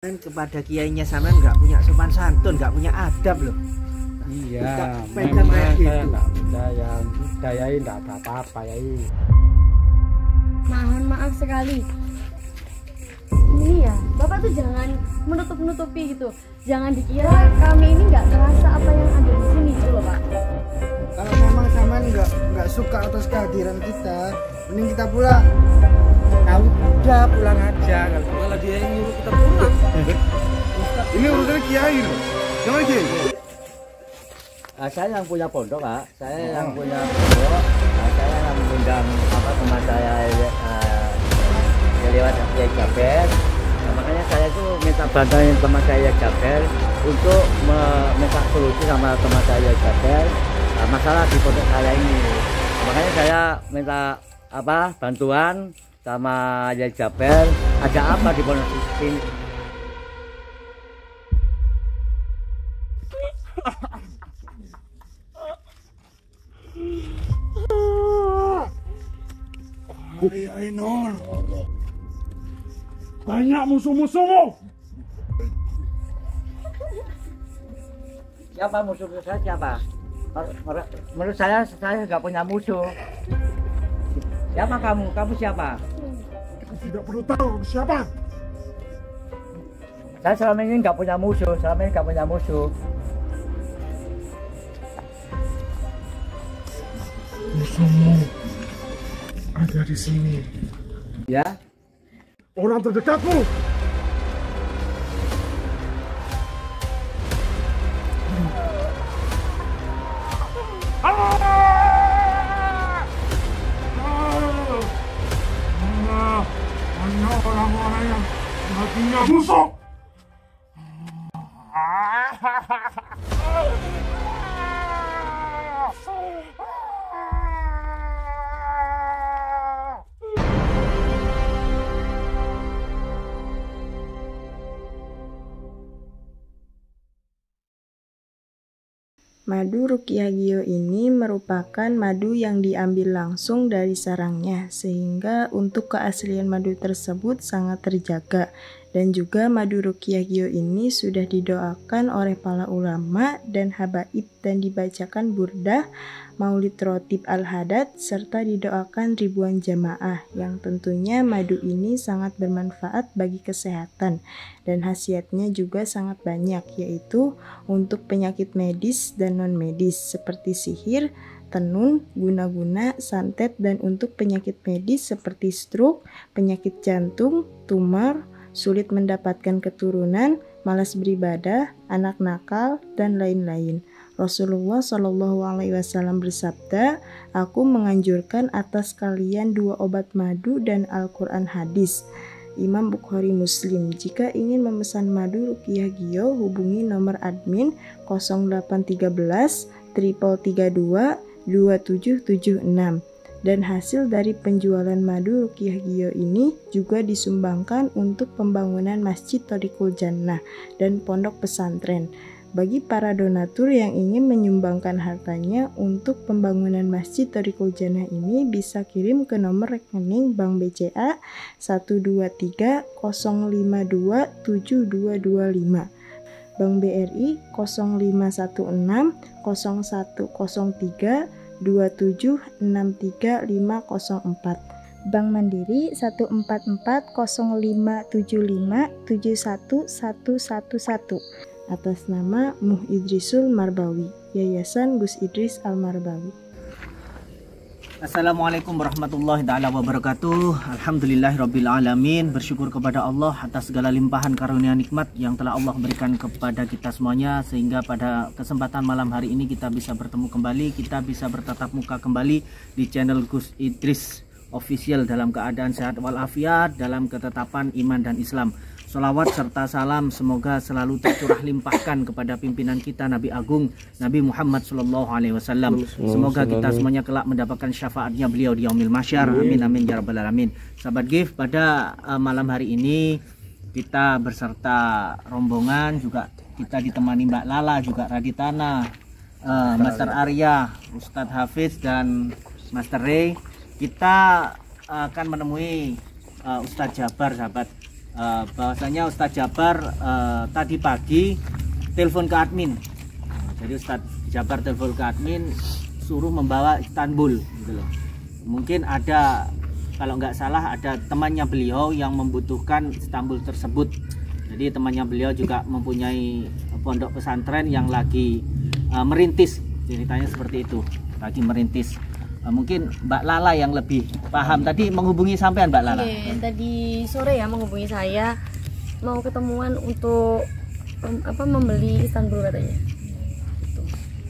Kepada kiainya sampean nggak punya sopan santun, nggak punya adab loh. Iya, memang saya gitu. Nggak budaya, budayai nggak ada apa-apa ya. Mohon maaf sekali. Ini ya, Bapak tuh jangan menutup-nutupi gitu. Jangan dikira kami ini nggak terasa apa yang ada di sini gitu loh, Pak. Kalau memang sampean nggak suka atas kehadiran kita, mending kita pulang. Tahu udah pulang aja. Kalau Malah dia yang nyuruh kita pulang. Ini urusannya kiai loh. Jangan kiai. Saya yang punya pondok, Pak. Saya yang punya pondok. Saya yang mengundang teman saya lewat Kiai Jaber. Makanya saya itu minta bantuan teman saya Jaber untuk minta solusi sama teman saya Jaber masalah di pondok saya ini. Makanya saya minta bantuan sama Yai Jaber. Ada apa di pondok ini? Ainul, banyak musuh-musuhmu. Siapa musuh saya? Siapa? Menurut saya nggak punya musuh. Siapa kamu? Kamu siapa? Aku tidak perlu tahu siapa. Saya selama ini nggak punya musuh. Musuhmu ada di sini. Ya? Orang terdekatmu. Hanya orang-orang yang hatinya busuk. Madu Ruqyah Gio ini merupakan madu yang diambil langsung dari sarangnya, sehingga untuk keaslian madu tersebut sangat terjaga. Dan juga madu Ruqyah Gio ini sudah didoakan oleh para ulama dan habaib dan dibacakan burdah, maulid rotib al-hadad, serta didoakan ribuan jamaah, yang tentunya madu ini sangat bermanfaat bagi kesehatan dan khasiatnya juga sangat banyak, yaitu untuk penyakit medis dan non-medis seperti sihir, tenun, guna-guna, santet, dan untuk penyakit medis seperti stroke, penyakit jantung, tumor, sulit mendapatkan keturunan, malas beribadah, anak nakal, dan lain-lain. Rasulullah Shallallahu Alaihi Wasallam bersabda, "Aku menganjurkan atas kalian 2 obat madu dan Al-Quran hadis." Imam Bukhari Muslim. Jika ingin memesan madu Ruqyah Gio, hubungi nomor admin 0813 332 2776. Dan hasil dari penjualan madu Ruqyah Gio ini juga disumbangkan untuk pembangunan Masjid Thoriqul Jannah dan pondok pesantren. Bagi para donatur yang ingin menyumbangkan hartanya untuk pembangunan Masjid Thoriqul Jannah ini bisa kirim ke nomor rekening Bank BCA 123 052 7225, Bank BRI 0516 0103 2763504, Bank Mandiri 1440575711111, atas nama Muh Idrisul Marbawi, Yayasan Gus Idris Al-Marbawi. Assalamualaikum warahmatullahi taala wabarakatuh. Alhamdulillahirabbil alamin. Bersyukur kepada Allah atas segala limpahan karunia nikmat yang telah Allah berikan kepada kita semuanya, sehingga pada kesempatan malam hari ini kita bisa bertemu kembali, kita bisa bertatap muka kembali di channel Gus Idris Official dalam keadaan sehat walafiat, dalam ketetapan iman dan Islam. Salawat serta salam semoga selalu tercurah limpahkan kepada pimpinan kita Nabi Agung Nabi Muhammad Sallallahu Alaihi Wasallam. Semoga kita semuanya kelak mendapatkan syafaatnya beliau di yaumil mahsyar. Amin amin ya rabbal alamin. Sahabat GIF, pada malam hari ini kita berserta rombongan, juga kita ditemani Mbak Lala, juga Raditana, Master Arya, Ustadz Hafiz, dan Master Ray. Kita akan menemui Ustadz Jabar, sahabat. bahwasanya Ustadz Jabar tadi pagi telepon ke admin. Jadi Ustadz Jabar telepon ke admin suruh membawa Istanbul gitu loh. Mungkin ada, kalau nggak salah ada temannya beliau yang membutuhkan Istanbul tersebut. Jadi temannya beliau juga mempunyai pondok pesantren yang lagi merintis, ceritanya seperti itu, lagi merintis. Mungkin Mbak Lala yang lebih paham. Tadi menghubungi sampean Mbak Lala. Tadi sore ya menghubungi saya, mau ketemuan untuk membeli Istanbul katanya.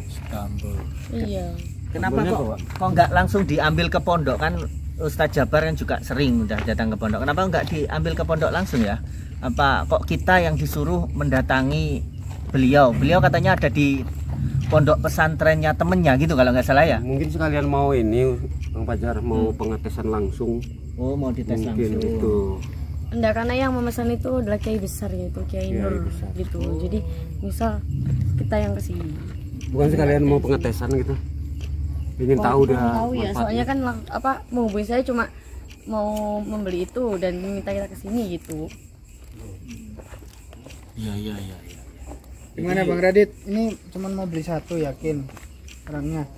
Istanbul. Iya. Kenapa kok nggak langsung diambil ke pondok? Kan Ustadz Jabar yang juga sering udah datang ke pondok. Kenapa nggak diambil ke pondok langsung ya? Apa kok kita yang disuruh mendatangi beliau? Beliau katanya ada di pondok pesantrennya temennya gitu kalau nggak salah ya? Mungkin sekalian mau ini Bang Fajar mau pengetesan langsung. Oh, mau dites Mungkin langsung. itu. Enggak, karena yang memesan itu adalah kiai besar gitu, Kiai Nur gitu. Jadi misal kita yang kesini. Bukan sekalian mau pengetesan gitu. Ingin tahu dah. Tahu ya, manfaatnya. soalnya kan menghubungi saya cuma mau membeli itu dan minta kita kesini gitu. Iya. Gimana Bang Radit? Ini cuman mau beli satu, yakin orangnya,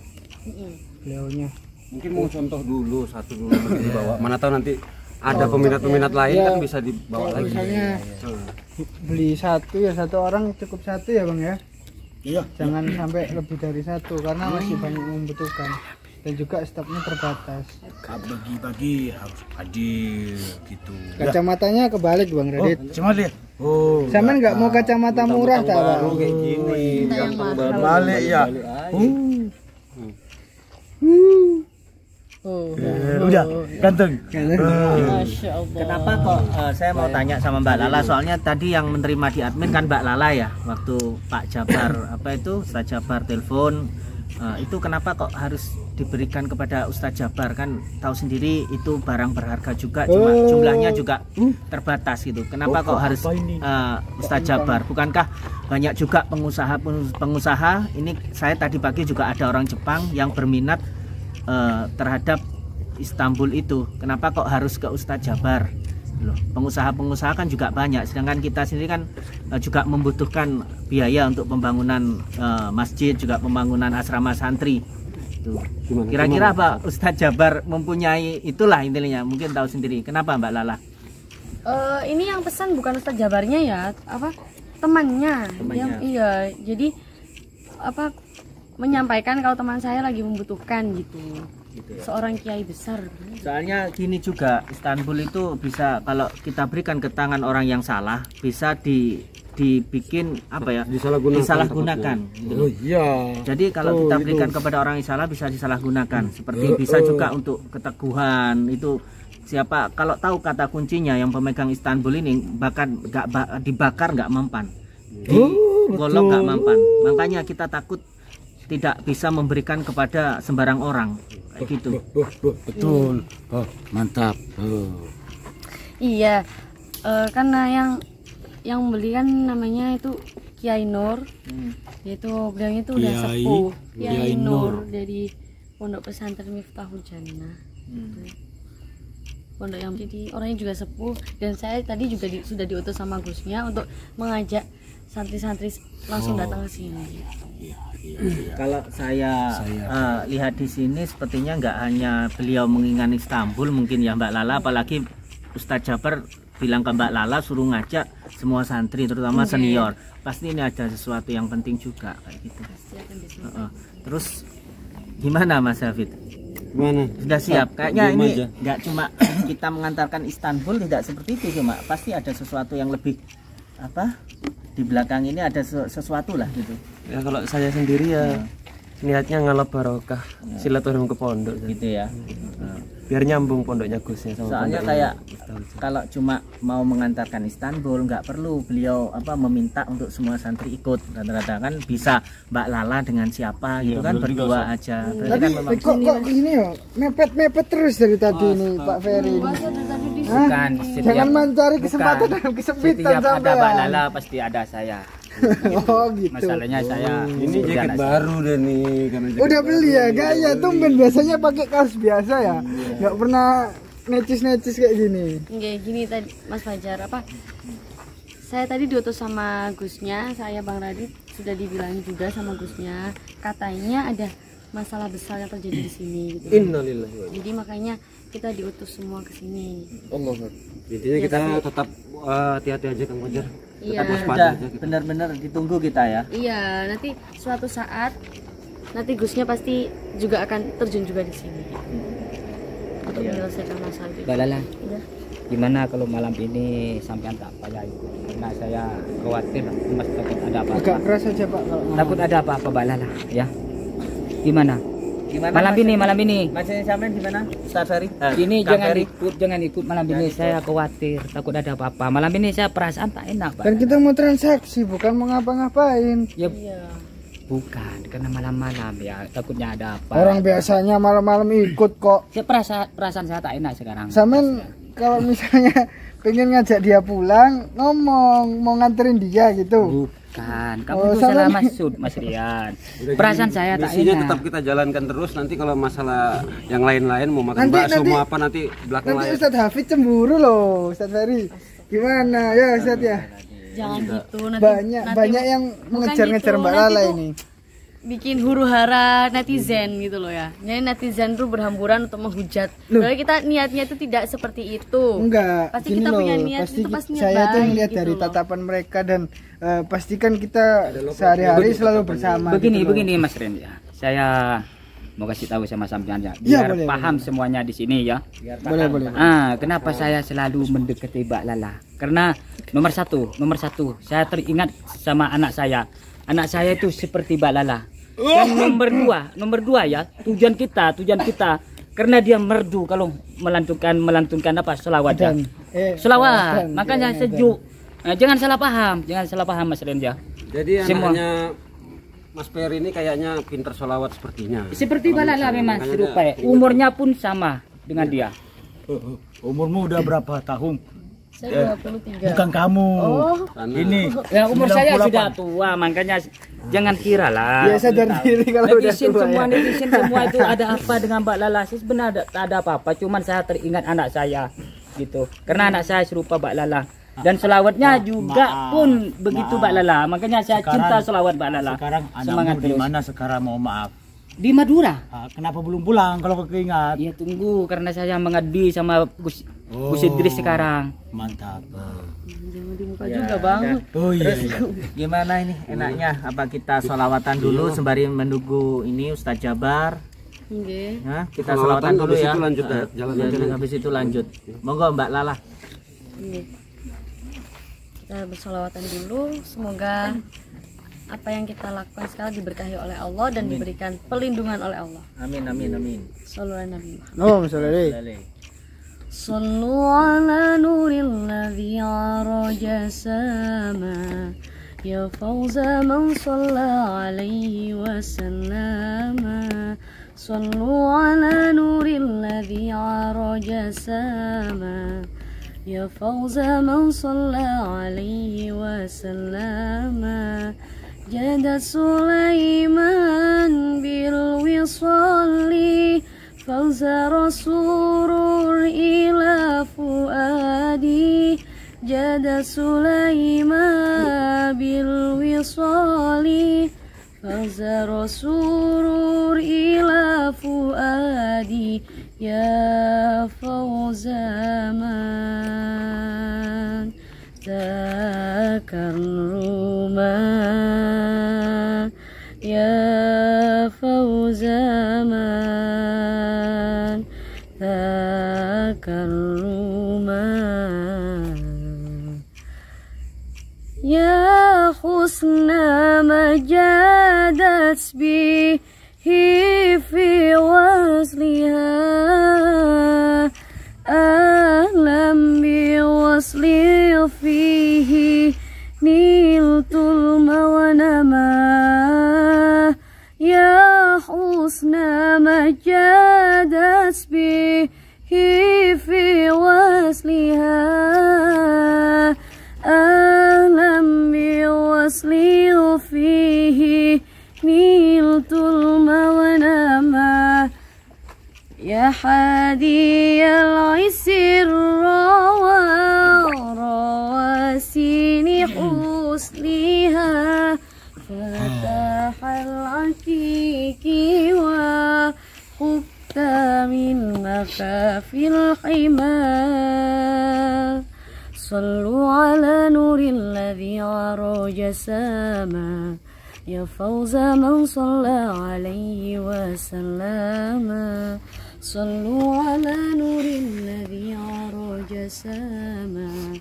beliaunya. Mungkin mau contoh dulu, satu dulu nanti dibawa. Mana tahu nanti ada peminat-peminat lain Ya, kan bisa dibawa lagi. Misalnya beli satu ya, satu orang cukup satu ya Bang ya. Iya. Jangan sampai lebih dari satu karena masih banyak yang membutuhkan dan juga stoknya terbatas. Bagi-bagi harus adil gitu. Kacamatanya kebalik Bang Radit. Cuma lihat. Oh. Sama nggak mau kacamata murah tak Bang? Kayak gini. Kita yang mahal. Balik ya. Udah ganteng. Masya Allah. Kenapa kok saya mau tanya sama Mbak Lala, soalnya tadi yang menerima di admin kan Mbak Lala ya, waktu Pak Jabar Ustadz Jabar telepon, itu kenapa kok harus diberikan kepada Ustadz Jabar? Kan tahu sendiri itu barang berharga juga, cuma jumlahnya juga terbatas gitu. Kenapa kok harus Ustadz Jabar? Bukankah banyak juga pengusaha? Ini saya tadi pagi juga ada orang Jepang yang berminat terhadap Istanbul itu. Kenapa kok harus ke Ustadz Jabar? Loh, pengusaha-pengusaha kan juga banyak, sedangkan kita sendiri kan juga membutuhkan biaya untuk pembangunan masjid, juga pembangunan asrama santri. Kira-kira apa Ustadz Jabar mempunyai itulah intinya, mungkin tahu sendiri. Kenapa Mbak Lala? Ini yang pesan bukan Ustadz Jabarnya ya, temannya. Iya, jadi menyampaikan kalau teman saya lagi membutuhkan gitu ya. Seorang kiai besar. Soalnya gini juga, Istanbul itu bisa kalau kita berikan ke tangan orang yang salah, bisa dibikin disalahgunakan gitu. Oh iya. Jadi kalau kita berikan kepada orang yang salah bisa disalahgunakan. Seperti bisa juga untuk keteguhan itu. Siapa kalau tahu kata kuncinya yang pemegang Istanbul ini bahkan dibakar nggak mempan, digolok nggak mempan. Makanya kita takut tidak bisa memberikan kepada sembarang orang kayak gitu. Betul. Oh, mantap. Iya, karena yang membeli kan namanya itu Kiai Nur, yaitu beliau itu udah sepuh. Kiai Nur dari Pondok Pesantren Miftahul Jannah. Pondok yang jadi orangnya juga sepuh, dan saya tadi juga sudah diutus sama Gusnya untuk mengajak santri-santri langsung datang ke sini. Kalau saya lihat di sini sepertinya nggak hanya beliau mengingat Istanbul mungkin ya Mbak Lala, apalagi Ustadz Jabar bilang ke Mbak Lala suruh ngajak semua santri terutama senior. Pasti ini ada sesuatu yang penting juga kayak gitu. Terus gimana Mas Hafid? Gimana? Sudah siap? Kayaknya ini nggak cuma kita mengantarkan Istanbul, tidak seperti itu, cuma pasti ada sesuatu yang lebih di belakang ini ada sesuatu lah gitu. Ya kalau saya sendiri ya niatnya ngalap barokah, silaturahim ke pondok gitu ya. Biar nyambung pondoknya Gusnya sama soalnya kayak kalau cuma mau mengantarkan Istanbul nggak perlu beliau meminta untuk semua santri ikut, rata-rata kan bisa Mbak Lala dengan siapa gitu kan berdua aja. Tapi kan kok ini ya mepet terus dari tadi ini Pak Ferry. Bukan, jangan mencari kesempatan dalam kesempitan setiap sampai ada Mbak Lala pasti ada saya. Oh gitu. Masalahnya saya ini jaket baru deh nih karena udah beli ya, gaya tumben biasanya pakai kaos biasa ya, nggak pernah necis kayak gini? Enggak gini tadi Mas Fajar apa? Saya tadi diutus sama Gusnya, saya Bang Radit sudah dibilang juga sama Gusnya, katanya ada masalah besar yang terjadi di sini gitu. Innalillahi. Jadi makanya kita diutus semua ke sini. Allah. Intinya kita tetap hati-hati aja Kang Fajar. Iya. Tetap waspada Udah, aja kita. benar-benar ditunggu kita ya. Iya, nanti suatu saat nanti Gusnya pasti juga akan terjun juga di sini. Untuk menyelesaikan masalah itu. Mbak Lala, Iya. gimana kalau malam ini sampean tak payah ikut? Karena saya khawatir Mas takut ada apa-apa. Agak keras aja Pak kalau ngomong. Takut ada apa-apa Mbak Lala, ya. Gimana? Gimana Malam ini. Masnya sampean gimana? Ustaz Ferry? Ini Kang jangan Ferry? ikut malam ini. Saya khawatir takut ada apa-apa. Malam ini saya perasaan tak enak, Pak. Kan kita mau transaksi bukan mau ngapa-ngapain. Ya Iya. bukan, karena malam-malam ya takutnya ada apa. Orang biasanya malam-malam ikut kok. Saya perasaan saya tak enak sekarang. Samen kalau misalnya pengen ngajak dia pulang, ngomong mau nganterin dia gitu. Bukan, kamu Oh, tuh sama salah nih. maksud Mas Rian. Udah Perasaan gini, saya tak misinya enak. tetap kita jalankan terus. Nanti kalau masalah yang lain-lain mau makan Nanti- bakso nanti- mau apa nanti belakang Nanti layar. Ustadz Hafid cemburu loh, Ustadz Ferry. Gimana ya Ustadz ya? Jangan gitu nanti Banyak yang bukan mengejar-ngejar gitu, Mbak nanti Lala tuh ini. bikin huru hara netizen gitu loh ya. Jadi netizen tuh berhamburan untuk menghujat. Padahal kita niatnya itu tidak seperti itu. Enggak, Pasti gini kita loh, punya niat, pasti itu pasti niat saya tuh baik melihat gitu dari loh. tatapan mereka dan pastikan kita sehari-hari selalu bersama. gitu loh. Begini Mas Rian ya. Saya mau kasih tahu sama sampean ya, Iya, biar boleh, paham semuanya di sini ya. Boleh. Kenapa saya selalu mendekati Mbak Lala? Karena nomor satu, saya teringat sama anak saya. Anak saya itu seperti Mbak Lala. Dan nomor dua ya, tujuan kita, karena dia merdu kalau melantunkan apa selawat ya. Selawat, makanya sejuk. Nah, jangan salah paham Mas Rian ya. Jadi Semua. anaknya Mas Ferry ini kayaknya pinter sholawat sepertinya. Seperti Mbak Lala memang Makanya serupa ya. Umurnya pun sama dengan dia. Umurmu udah berapa tahun? Saya 23. Bukan kamu. Ini. Ya umur saya 98. sudah tua, makanya jangan kira lah. Ya sadar diri kalau udah Netizen tua semua, ya. netizen semua itu ada apa dengan Mbak Lala? Sebenarnya tak ada apa-apa, cuman saya teringat anak saya gitu. Karena anak saya serupa Mbak Lala. Dan selawatnya juga pun begitu Mbak Lala. Makanya saya cinta selawat Mbak Lala. Sekarang Semangat anakmu di terus. mana sekarang, mohon maaf? Di Madura. Kenapa belum pulang kalau keingat? Ya tunggu, karena saya mengabdi sama Gus Idris sekarang. Mantap. Jangan di muka juga, Bang. Oh iya. Gimana ini enaknya? Apa kita sholawatan dulu sembari menunggu ini Ustadz Jabar? Nggih. Nah, kita Sholawatan, sholawatan dulu habis ya. itu lanjut ya, jalan aja nanti. Habis itu lanjut. Monggo Mbak Lala. Nggih. Kita bersolawatan dulu, semoga apa yang kita lakukan sekarang diberkahi oleh Allah dan diberikan perlindungan oleh Allah. Amin amin amin. Sallu ala Nabi Muhammad. Oh, misalnya Sallu ala nuril ladzi araja sama ya fawza man shalla alaihi wa sallama. Sallu ala nuril ladzi araja sama ya fawza man shalla alaihi wa sallama. Jada Sulaiman bil wisali fawza rasulur ila fuadi. Jada Sulaiman bil wisali fawza rasulur ila fuadi. Ya fawza man Zakarruman ya fawzaman Zakarruman ya husna majadat bihi fi wasliha alam biwasli fihi niltul mawanama ya husna majadat bihi fi wasliha alam biwasli fihi niltul mawanama ya hadiyal أصلها فتح العكيك وخبت من مخافي الحمى صلوا على نور الذي عرج سما يا فوز من صلى عليه وسلم صلوا على نور الذي عرج سما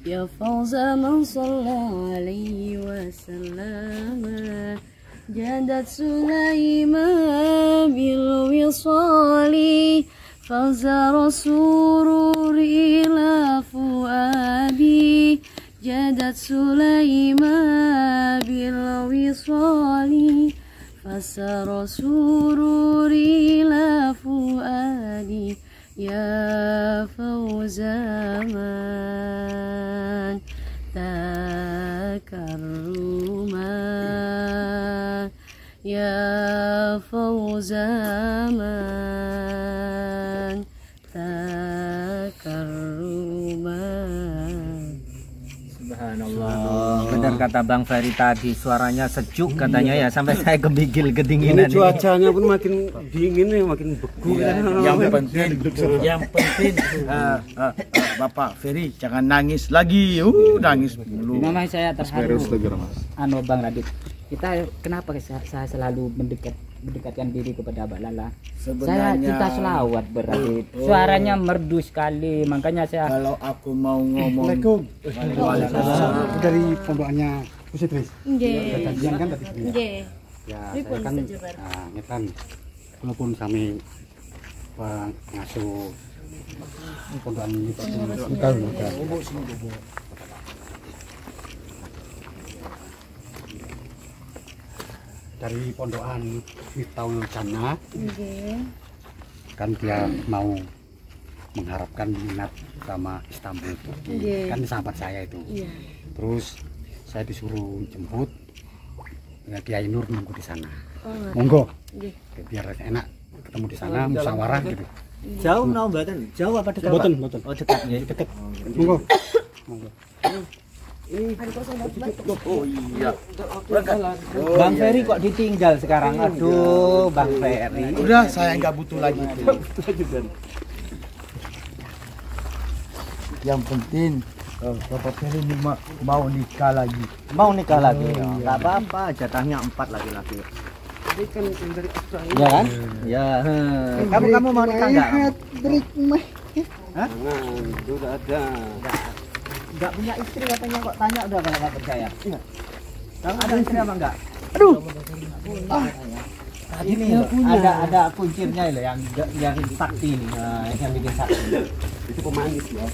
يا فوز من صلى عليه وسلم جادت سليمان بالوصال فزار سرور إلى فؤادي جادت سليمان بالوصال فسر سرور إلى فؤادي يا فوز من تكرما يا فوز من تكرما. Subhanallah. Benar kata Bang Ferry tadi, suaranya sejuk katanya ya, sampai saya kegigil kedinginan. Ini cuacanya pun makin dingin nih, makin beku. Yang penting Bapak Ferry jangan nangis lagi. Nangis dulu. Memang saya terharu. Bang Radit. Kenapa saya selalu mendekatkan diri kepada Abah Lala? Saya cinta selawat Radit. Suaranya merdu sekali, makanya saya. Kalau aku mau ngomong. Waalaikumsalam. Dari pondokannya Kusitris. Nggih. Kajian kan tadi. Nggih. Ya, saya kan nyetan walaupun kami pengasuh pondokan ini dari pondokan Miftahul Jannah, kan dia mau mengharapkan minat sama Istanbul Turki, kan sahabat saya itu. Terus saya disuruh jemput, ya Kiai Nur nunggu di sana. Monggo, biar enak ketemu di sana, musyawarah gitu. Jauh mau mboten? Jauh apa dekat? Mboten. Oh dekat ya. Dekat. Monggo. Monggo. Oh iya. Bang Ferry kok ditinggal sekarang? Aduh, Bang Ferry. Udah, saya nggak butuh lagi itu. Yang penting Bapak Ferry ini mau nikah lagi. Mau nikah lagi? Ya, nggak apa-apa. Jatahnya 4 laki-laki. Ya kan? Ya. Kamu mau nikah nggak? Hah? Sudah ada. Nggak punya istri katanya, kok tanya udah kalau nggak percaya. Kamu ada istri apa enggak? Ini loh, ada kuncirnya loh yang sakti ini, yang bikin sakti. Itu pemanis ya.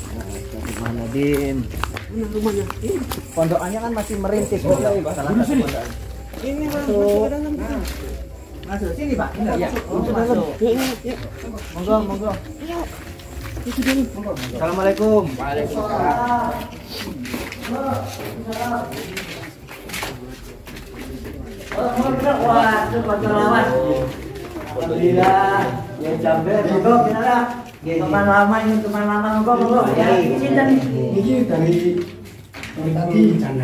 Mana Din? Rumahnya. Pondokannya kan masih merintis. Salah satu pondokan. Ini masuk ke dalam. Masuk sini Pak. Iya. Masuk. Monggo, monggo. Assalamualaikum. Waalaikumsalam. Alhamdulillah. Ya jambe monggo pinara. Teman lama ini teman lama monggo. Ya ini dari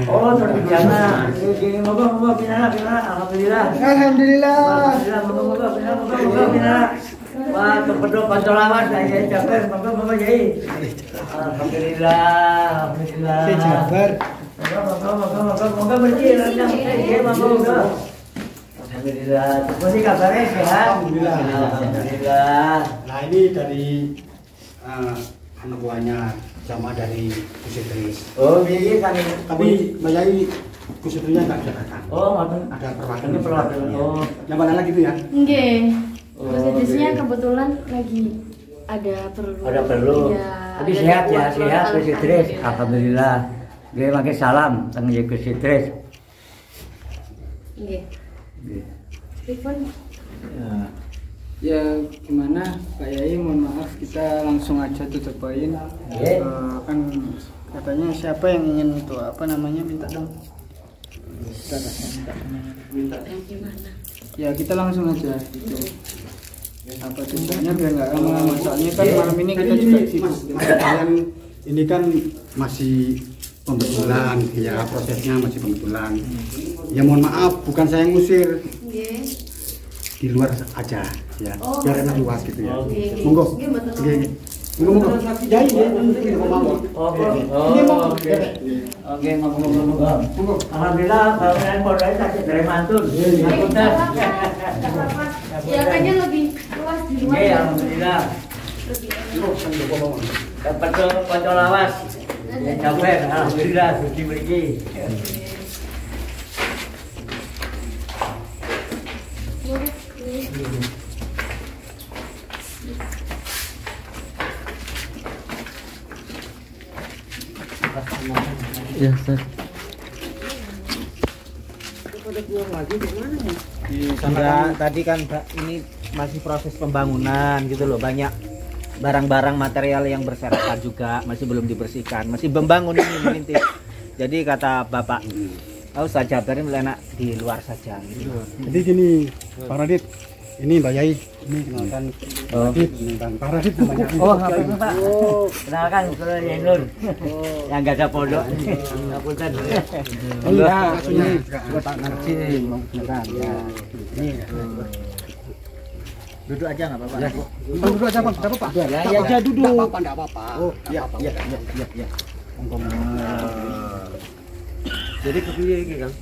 Oh, dari jana. Gini monggo pinara. Alhamdulillah. Alhamdulillah. Monggo pinara. Wah, terpedok pancolawan saya Jabar, monggo Yai. Alhamdulillah. Si Jabar. Monggo bersih rendang. Ya, monggo. Alhamdulillah. Masih kabarnya sehat? Alhamdulillah. Nah ini dari anak buahnya jamaah dari Kusitris. Oh, ini kan Tapi Mbak Yai Kusitrisnya nggak bisa datang. Oh, ada perwakilan. Oh, Yang mana lagi itu ya? Nggih. Kusitrisnya kebetulan lagi ada perlu. Iya. Tapi sehat ya, sehat Kusitris. Alhamdulillah. Nggih mangke salam teng Kusitris. Nggih. Telepon. Ya gimana Pak Yai, mohon maaf kita langsung aja tutup poin. Kan katanya siapa yang ingin itu apa namanya minta dong. Minta. Ya kita langsung aja gitu. Apa tujuannya biar nggak lama-lama, soalnya kan malam ini kita juga sibuk. Kalian ini kan masih pembetulan, ya prosesnya masih pembetulan. Ya mohon maaf, bukan saya yang ngusir, di luar aja, ya, biar enak luas gitu ya. Monggo, monggo, ya ini mau. Oke, monggo. Alhamdulillah, bangunan pondoknya sakit dari mantul. Ya kayaknya lebih luas di luar. Oke, alhamdulillah. Dapat kocok lawas. Capek, alhamdulillah, suci beri. Ya, Ustaz. Sudah tadi kan Mbak, ini masih proses pembangunan gitu loh, banyak barang-barang material yang berserakan juga masih belum dibersihkan, masih membangun ini merintis. Jadi kata Bapak, Ustaz Jabar ini enak di luar saja gitu. Jadi gini, Pak Radit, ini Mbak Yai, ini kenalkan Radit, ini Bang Pak Radit namanya. Oh, apa itu Pak? Kenalkan, saya Yenur. Yang gak ada pondok. Ngapunten. Iya, ini Pak Narci, mau kenalkan. Ya. Ini. Duduk aja nggak apa-apa. Ya. Duduk aja Bang, enggak apa-apa. Ya, duduk. Enggak apa-apa. Oh, iya. Jadi kepiye iki, Kang?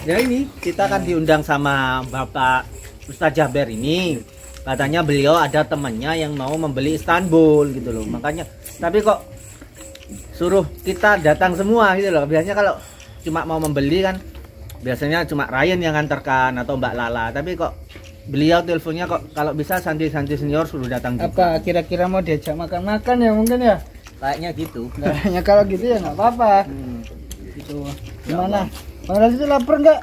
Ya ini kita kan diundang sama Bapak Ustaz Jaber ini. Katanya beliau ada temannya yang mau membeli Istanbul gitu loh. Makanya tapi kok suruh kita datang semua gitu loh. Biasanya kalau cuma mau membeli kan biasanya cuma Ryan yang nganterkan atau Mbak Lala. Tapi kok beliau teleponnya kok kalau bisa santri-santri senior suruh datang juga. Apa kira-kira mau diajak makan-makan ya mungkin ya? Kayaknya gitu. Kayaknya kalau gitu ya nggak apa-apa. Gitu. Gimana? Bang Razi itu lapar nggak?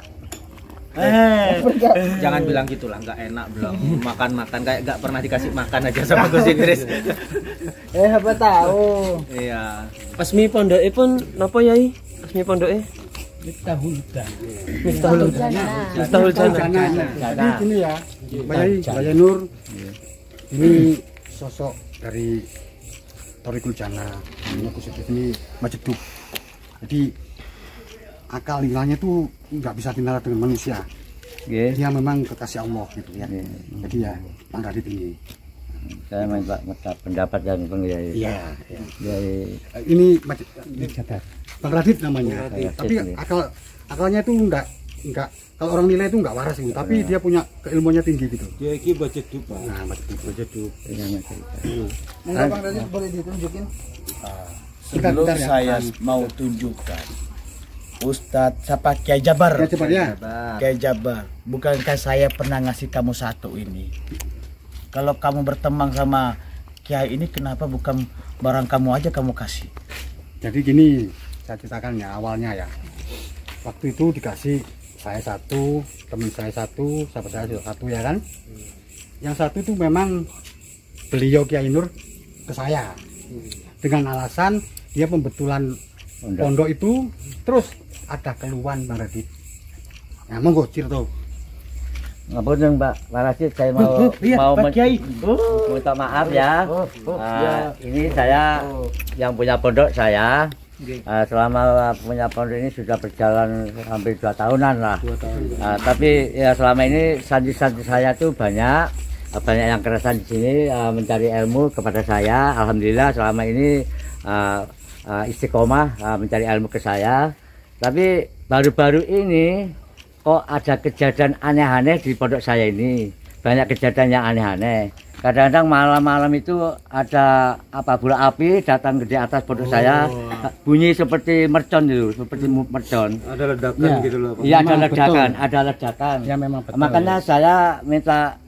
Jangan bilang gitulah, nggak enak belum makan-makan kayak nggak pernah dikasih makan aja sama Gus Idris. Apa tahu? Iya. Pasmi pondoke pun napa Yai? Pasmi pondoke? Miftahul Jannah. Jadi gini ya, Mbak Yai Nur, ini sosok dari Thoriqul Jannah. Ini khususnya ini Majeduk. Jadi akal hilangnya tuh nggak bisa dinilai dengan manusia. Dia memang kekasih Allah gitu ya. Jadi ya Bang Radit ini. Saya minta pendapat dan pengirai. Iya. Ini Jabar. Bang Radit namanya. Tapi akalnya itu enggak kalau orang nilai itu enggak waras gitu. Tapi dia punya keilmuannya tinggi gitu. Dia iki Majeduk, Pak. Nah, Majeduk. Enggak Bang Radit boleh ditunjukin? Sebelum saya mau tunjukkan Ustadz siapa Kiai Jabar. Kiai Jabar. Bukankah saya pernah ngasih kamu satu ini? Kalau kamu berteman sama Kiai ini kenapa bukan barang kamu aja kamu kasih? Jadi gini, saya ceritakan ya awalnya ya. Waktu itu dikasih saya satu, teman saya satu, sahabat saya juga satu ya kan. Yang satu itu memang beliau Kiai Nur ke saya. Dengan alasan dia pembetulan pondok itu terus ada keluhan Bang Radit. Nah, monggo cerita. Ngapunten Pak Rasid, saya mau minta maaf ya. Ini saya yang punya pondok saya. Selama punya pondok ini sudah berjalan hampir 2 tahunan lah. Tapi ya selama ini santri-santri saya tuh banyak yang keresahan di sini mencari ilmu kepada saya. Alhamdulillah selama ini istiqomah mencari ilmu ke saya. Tapi baru-baru ini kok ada kejadian aneh-aneh di pondok saya ini. Banyak kejadian yang aneh-aneh. Kadang-kadang malam-malam itu ada bola api datang di atas pondok saya, bunyi seperti mercon itu, seperti mercon. Ada ledakan ya, gitu loh. Iya, ada ledakan, ada ledakan. Ya memang betul. Makanya saya minta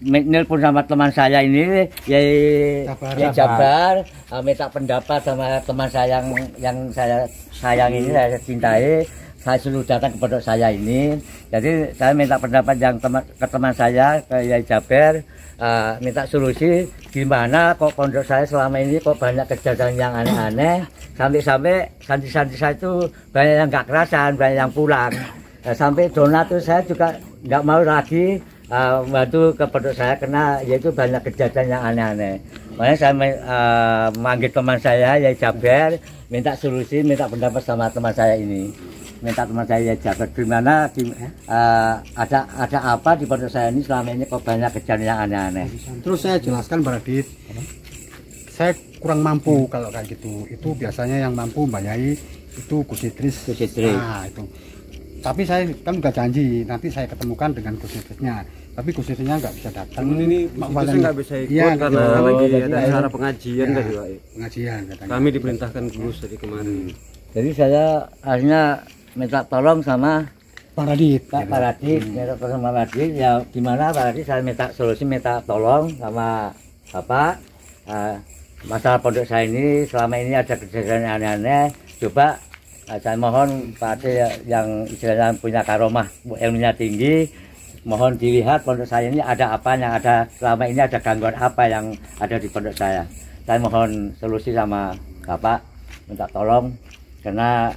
nelpon sama teman saya ini, Yai Jabar, minta pendapat sama teman saya yang saya sayang ini, saya cintai. Saya suruh datang ke pondok saya ini, jadi saya minta pendapat yang ke teman saya, ke Yai Jaber, minta solusi gimana kok pondok saya selama ini kok banyak kejadian yang aneh-aneh, sampai santri-santri saya itu banyak yang nggak kerasan, banyak yang pulang, sampai donatur saya juga nggak mau lagi bantu ke pondok saya karena yaitu banyak kejadian yang aneh-aneh. Makanya saya manggil teman saya Yai Jaber, minta solusi, minta pendapat sama teman saya ini. Minta teman saya jabat gimana ada apa di pondok saya ini selama ini kok banyak kejadian yang aneh-aneh. Terus saya jelaskan Pak Radit, saya kurang mampu kalau kayak gitu. Itu biasanya yang mampu Mbak Yai itu Gus Idris. Nah, itu. Tapi saya kan udah janji nanti saya ketemukan dengan Gus Idrisnya. Tapi Gus Idrisnya nggak bisa datang. Ini Gus nggak bisa ikut karena lagi ada acara pengajian tadi Pak. Pengajian katanya. Kami diperintahkan Gus dari kemarin. Jadi saya akhirnya minta tolong sama Pak Radit. Pak Radit, minta tolong sama Pak Radit. Ya gimana Pak Radit, saya minta solusi, minta tolong sama Bapak. Masalah pondok saya ini selama ini ada kejadian aneh-aneh. Coba saya mohon Pak Radit yang istilahnya punya karomah, ilmunya tinggi, mohon dilihat pondok saya ini ada apa yang ada selama ini, ada gangguan apa yang ada di pondok saya. Saya mohon solusi sama Bapak, minta tolong karena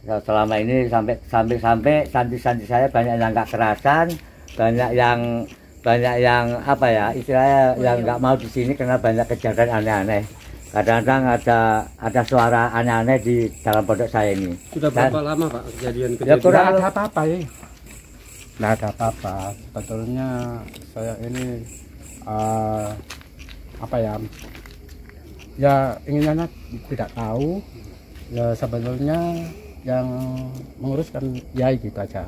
selama ini sampai santri-santri saya banyak yang nggak kerasan, banyak yang apa ya istilahnya yang nggak mau di sini karena banyak kejadian aneh-aneh. Kadang-kadang ada suara aneh-aneh di dalam pondok saya ini. Sudah berapa lama Pak kejadian? Ya kurang ada apa-apa ya. Nggak ada apa-apa. Sebetulnya saya ini apa ya? Ya inginnya tidak tahu. Ya sebetulnya yang menguruskan Yai gitu aja.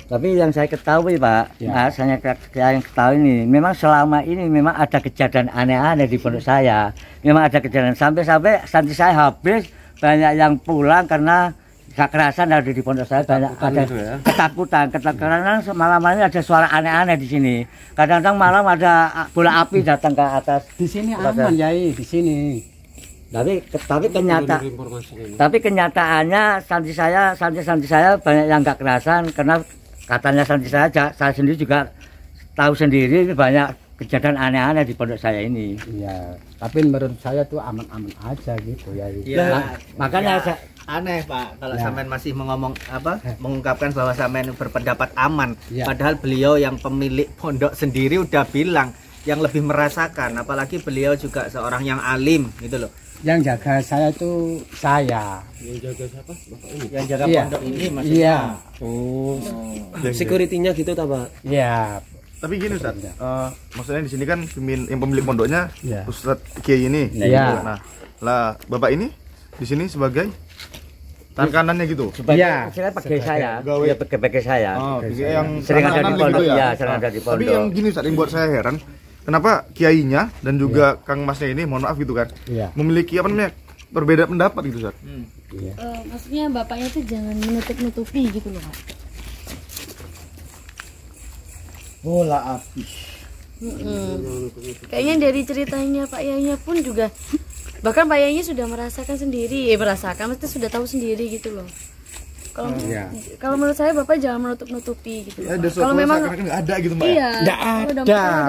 Tapi yang saya ketahui Pak, saya yang ketahui ini, memang selama ini memang ada kejadian aneh-aneh di pondok saya. Memang ada kejadian sampai santri saya habis, banyak yang pulang karena kekerasan ada di pondok saya, banyak ada ketakutan karena malam ini ada suara aneh-aneh di sini. Kadang-kadang malam ada bola api datang ke atas. Di sini aman Yai, di sini. Tapi kenyataannya santri saya banyak yang nggak kerasan karena katanya santri saya sendiri juga tahu sendiri banyak kejadian aneh-aneh di pondok saya ini. Iya, tapi menurut saya tuh aman-aman aja gitu ya. Iya, makanya ya, aneh Pak kalau sampean masih mengungkapkan bahwa sampean berpendapat aman, padahal beliau yang pemilik pondok sendiri udah bilang yang lebih merasakan, apalagi beliau juga seorang yang alim gitu loh. Yang jaga saya tuh saya. Yang jaga siapa? Bapak ini. Yang jaga pondok ini maksudnya. Iya. Security-nya gitu tak Pak? Iya. Tapi gini Ustaz, maksudnya di sini kan yang pemilik pondoknya Ustadz Kiai ini. Iya. Nah, lah Bapak ini di sini sebagai tangan kanannya gitu. Iya. Saya pakai saya. Dia pakai saya. Oh, yang sering ada di pondok gitu ya, sering ada di pondok. Tapi yang gini Ustaz, yang buat saya heran, kenapa kiainya dan juga Kang Masnya ini, mohon maaf gitu kan, memiliki apa namanya berbeda pendapat gitu Ustaz. Maksudnya bapaknya tuh jangan menutup-nutupi gitu loh Pak. Bola api. Kayaknya dari ceritanya Pak Yainya pun juga, bahkan Pak Yainya sudah merasakan sendiri, mesti sudah tahu sendiri gitu loh. Kalau menurut saya Bapak jangan menutup-nutupi gitu. Kalau memang nggak ada gitu Mbak. Iya. Nggak ada,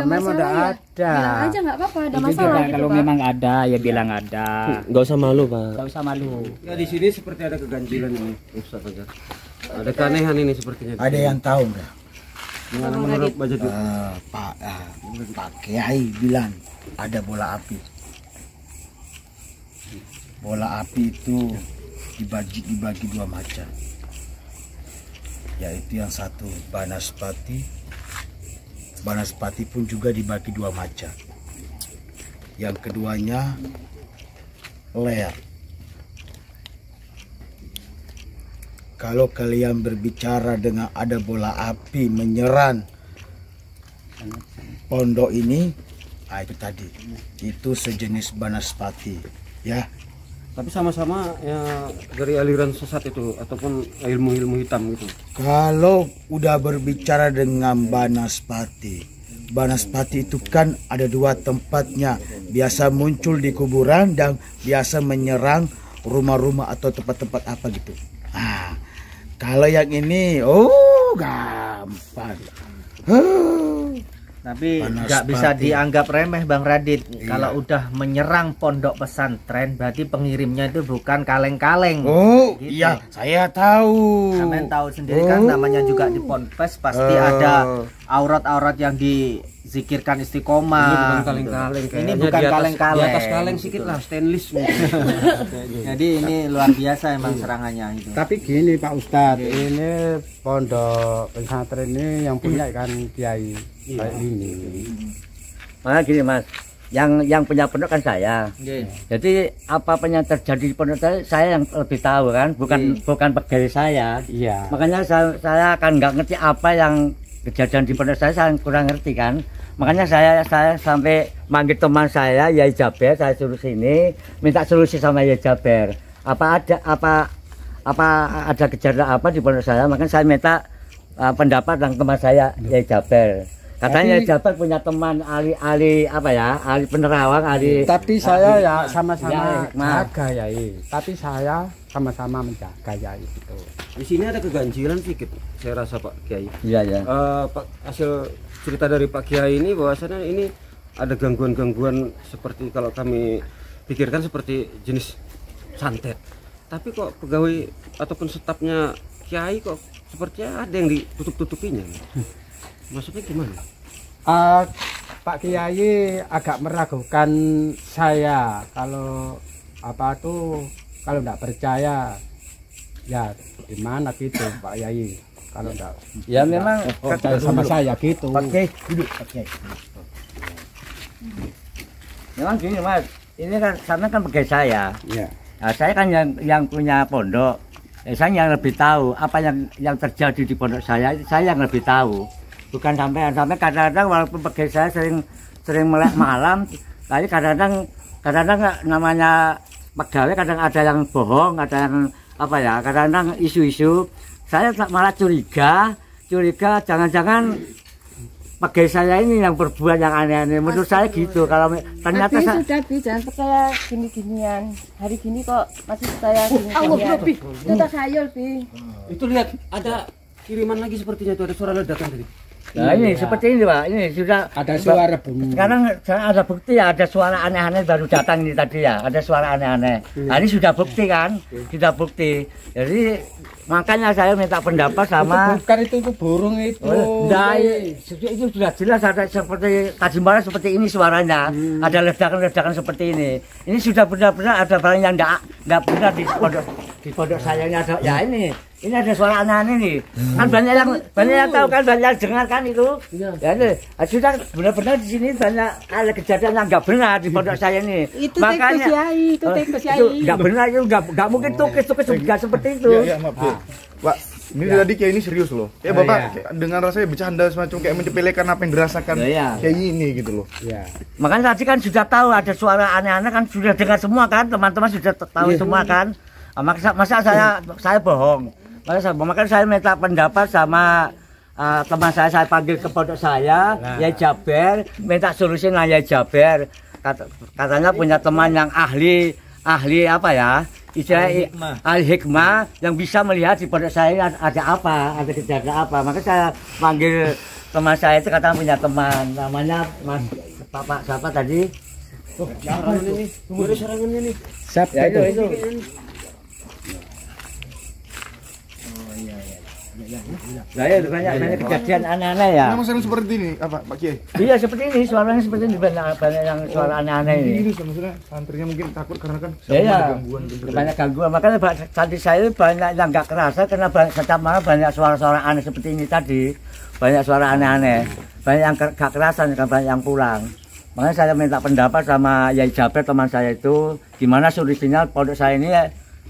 memang nggak ada. Bilang aja nggak apa-apa, ada Itu masalah juga, gitu kalau Pak. memang ada ya bilang ada. Nggak usah malu Pak. Nggak usah malu. Ya di sini seperti ada keganjilan ini Ustaz aja. Ada keanehan ini sepertinya. Ada yang tahu nggak? Menurut Baca Pak Kiai bilang ada bola api. Bola api itu dibagi dua macam. Yaitu yang satu banaspati. Banaspati pun juga dibagi dua macam. Yang keduanya leak. Kalau kalian berbicara dengan ada bola api menyerang pondok ini, itu tadi, itu sejenis banaspati, ya. Tapi sama-sama ya dari aliran sesat itu ataupun ilmu-ilmu hitam gitu. Kalau udah berbicara dengan banaspati, banaspati itu kan ada dua tempatnya, biasa muncul di kuburan dan biasa menyerang rumah-rumah atau tempat-tempat apa gitu. Nah, kalau yang ini, gampang. Tapi nggak bisa dianggap remeh Bang Radit. Kalau udah menyerang pondok pesantren, berarti pengirimnya itu bukan kaleng-kaleng. Gitu. Iya, saya tahu. Kalian tahu sendiri kan, namanya juga di ponpes pasti ada aurat-aurat yang zikirkan istiqomah. Ini bukan kaleng-kaleng. Ini bukan kaleng-kaleng. Di atas kaleng sedikit lah, stainless. Jadi ini luar biasa emang serangannya itu. Tapi gini Pak Ustadz, ini pondok pesantren ini yang punya kan kiai kayak ini. Makanya gini Mas, yang punya pondok kan saya. Jadi apa yang terjadi di pondok saya yang lebih tahu kan, bukan pegawai saya. Iya. Makanya saya kan nggak ngerti apa yang kejadian di pondok saya kurang ngerti kan. Makanya saya sampai manggil teman saya Yai Jaber, saya suruh sini minta solusi sama Yai Jaber. Apa ada kejadian apa di pondok saya? Makanya saya minta pendapat dari teman saya Yai Jaber. Katanya Jabar punya teman ahli penerawang, tapi saya ya sama-sama menjaga Yai. Tapi saya sama-sama menjaga Yai itu. Di sini ada keganjilan sedikit, saya rasa Pak Kiai. Iya ya. Pak, hasil cerita dari Pak Kiai ini bahwasannya ini ada gangguan-gangguan seperti kalau kami pikirkan seperti jenis santet. Tapi kok pegawai ataupun stafnya Kiai kok sepertinya ada yang ditutup-tutupinya. Maksudnya gimana? Pak Kiai agak meragukan saya kalau kalau tidak percaya ya gimana gitu Pak Kiai kalau tidak ya memang percaya sama saya gitu. Oke, duduk. Oke. Memang gini Mas, ini kan karena kan pegawai saya. Ya. Nah, saya kan yang punya pondok. Saya yang lebih tahu apa yang terjadi di pondok saya yang lebih tahu. Bukan sampai kadang-kadang walaupun pegawai saya sering melek malam, tapi kadang-kadang namanya pegawai kadang ada yang bohong, ada yang kadang-kadang isu-isu. Saya malah curiga jangan-jangan pegawai saya ini yang berbuat yang aneh-aneh. Menurut saya gitu. Kalau ternyata sudah jangan percaya gini-ginian. Hari gini kok masih percaya gini-ginian. Itu tak sayur, Bi. Itu lihat ada kiriman lagi sepertinya itu ada suara ledakan tadi. Nah ini seperti ini Pak, ini sudah ada suara bunyi. Sekarang ada bukti ya, ada suara aneh-aneh baru datang ini tadi ya, ada suara aneh-aneh. Nah ini sudah bukti kan, sudah bukti. Jadi makanya saya minta pendapat sama. Bukan itu burung itu. Nah, itu sudah jelas ada seperti tadi malam seperti ini suaranya, ada ledakan-ledakan seperti ini. Ini sudah benar-benar ada barang yang nggak benar di pondok saya ini ada. Ya ini ada suara aneh-aneh nih. Kan banyak yang tahu kan, banyak yang dengar kan itu. Ya ini sudah benar-benar di sini banyak ada kejadian yang nggak benar di pondok saya ini. Itu makanya itu nggak benar itu nggak mungkin tukis juga seperti itu. Ya, maaf ya. Pak, ini tadi kayak ini serius loh. Ya Bapak dengan rasanya bercanda semacam kayak menyepelekan apa yang dirasakan kayak ini gitu loh. Iya. Makanya tadi kan sudah tahu ada suara aneh-aneh kan sudah dengar semua kan, teman-teman sudah tahu semua kan. Masa saya bohong. Makanya saya minta pendapat sama teman saya panggil ke pondok saya, Yai Jaber, minta solusi sama Yai Jaber. Katanya punya teman yang ahli ahli hikmah yang bisa melihat di pondok saya ada apa, ada kejadian apa. Maka saya panggil teman saya itu, katanya punya teman namanya Mas Bapak siapa tadi? Siapa ini? Tunggu serangannya nih. Siapa ya, itu. Nah, ya banyak kejadian aneh-aneh ya. Memang sering seperti ini apa Pak Kiai? Iya seperti ini, suaranya seperti ini, banyak yang suara aneh-aneh ini. Ini maksudnya santrinya mungkin takut karena kan ada gangguan gitu. Banyak gangguan, makanya santri saya banyak yang nggak kerasa karena setiap malam banyak suara-suara aneh seperti ini tadi. Banyak suara aneh-aneh, banyak yang nggak kerasa, banyak yang pulang. Makanya saya minta pendapat sama Yai Jaber teman saya itu, gimana solusinya pondok saya ini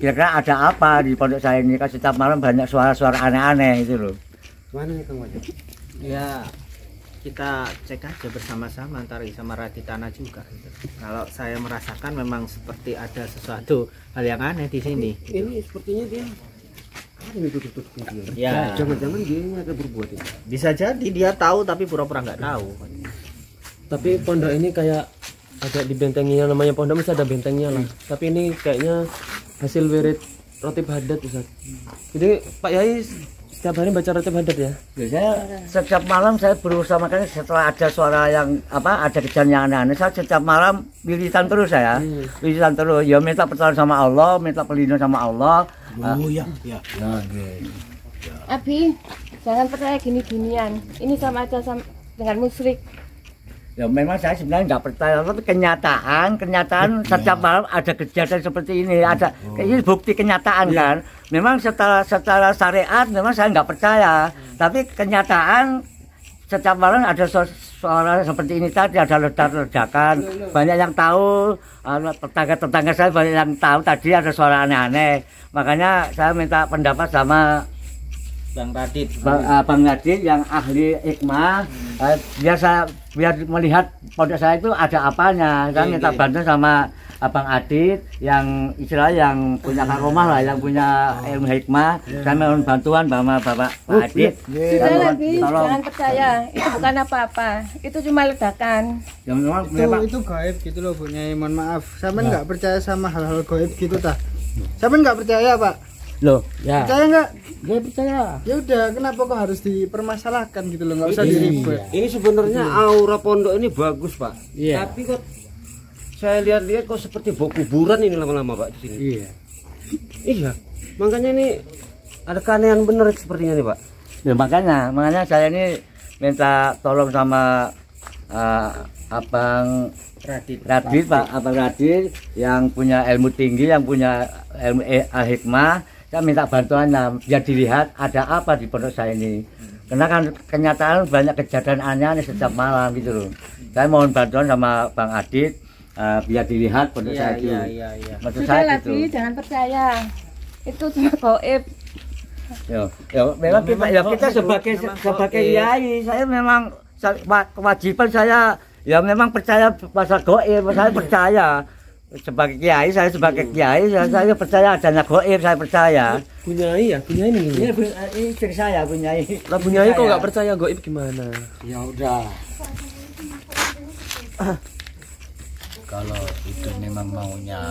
kira-kira ada apa di pondok saya ini, kan setiap malam banyak suara-suara aneh-aneh itu loh. Mana nih Kang Wajib? Ya kita cek aja bersama-sama antara sama Raditana juga. Kalau saya merasakan memang seperti ada sesuatu hal yang aneh di sini. Ini sepertinya dia ada yang tutup-tutupin dia. Ya. Jangan-jangan dia ini ada berbuat itu. Bisa jadi dia tahu tapi pura-pura nggak tahu. Tapi pondok ini kayak agak dibentengi, namanya pondok mesti ada bentengnya lah. Tapi ini kayaknya hasil wirid roti hadat Ustaz. Jadi Pak Yai setiap hari baca roti hadat ya? Biasanya setiap malam saya berusaha, makanya setelah ada suara yang ada kejadian yang aneh-aneh, saya setiap malam wiridan terus saya. Wiridan terus, ya minta pertolongan sama Allah, minta perlindungan sama Allah. Ya. Abi, jangan percaya gini-ginian. Ini sama aja dengan musyrik. Ya memang saya sebenarnya nggak percaya, tapi kenyataan setiap malam ada kejadian seperti ini, ada ini bukti kenyataan kan. Memang secara syariat memang saya nggak percaya, tapi kenyataan setiap malam ada suara seperti ini tadi, ada ledakan, banyak yang tahu, tetangga saya banyak yang tahu tadi ada suara aneh-aneh. Makanya saya minta pendapat sama Bang Radit, Bang Radit yang ahli hikmah, biar melihat pondok saya itu ada apanya. Saya minta bantuan sama Abang Adit yang istilah yang punya karomah lah, yang punya ilmu hikmah. Saya mohon bantuan sama Bapak Adit. Sudah lagi, jangan percaya, itu bukan apa-apa, itu cuma ledakan. Itu gaib gitu loh Bu Nyai, mohon maaf. Sampean nggak percaya sama hal-hal gaib gitu tah? Sampean nggak percaya Pak? Loh, ya. Percaya nggak? Dia percaya. Ya udah, kenapa kok harus dipermasalahkan gitu loh? Nggak usah diribet. Ini sebenarnya aura pondok ini bagus Pak. Iya. Tapi kok saya lihat-lihat kok seperti bau kuburan ini lama-lama Pak di sini. Iya. Iya. Makanya ini ada keanehan bener sepertinya nih Pak. Ya makanya saya ini minta tolong sama Abang Radit Pak, Abang Radit yang punya ilmu tinggi, yang punya ilmu hikmah. Saya minta bantuannya biar dilihat ada apa di pondok saya ini. Karena kan kenyataan banyak kejadian aneh setiap malam gitu loh. Saya mohon bantuan sama Bang Adit biar dilihat pondok saya itu. Sudah lagi, jangan percaya. Itu cuma gaib. Memang kita sebagai kiai, saya memang kewajiban saya ya memang percaya pasal gaib, saya percaya. Sebagai kiai, saya percaya adanya gaib, saya percaya. Bunyai ini. Ini istri saya Bunyai. Lah Bunyai kok nggak percaya gaib gimana? Ya udah. Kalau itu memang maunya.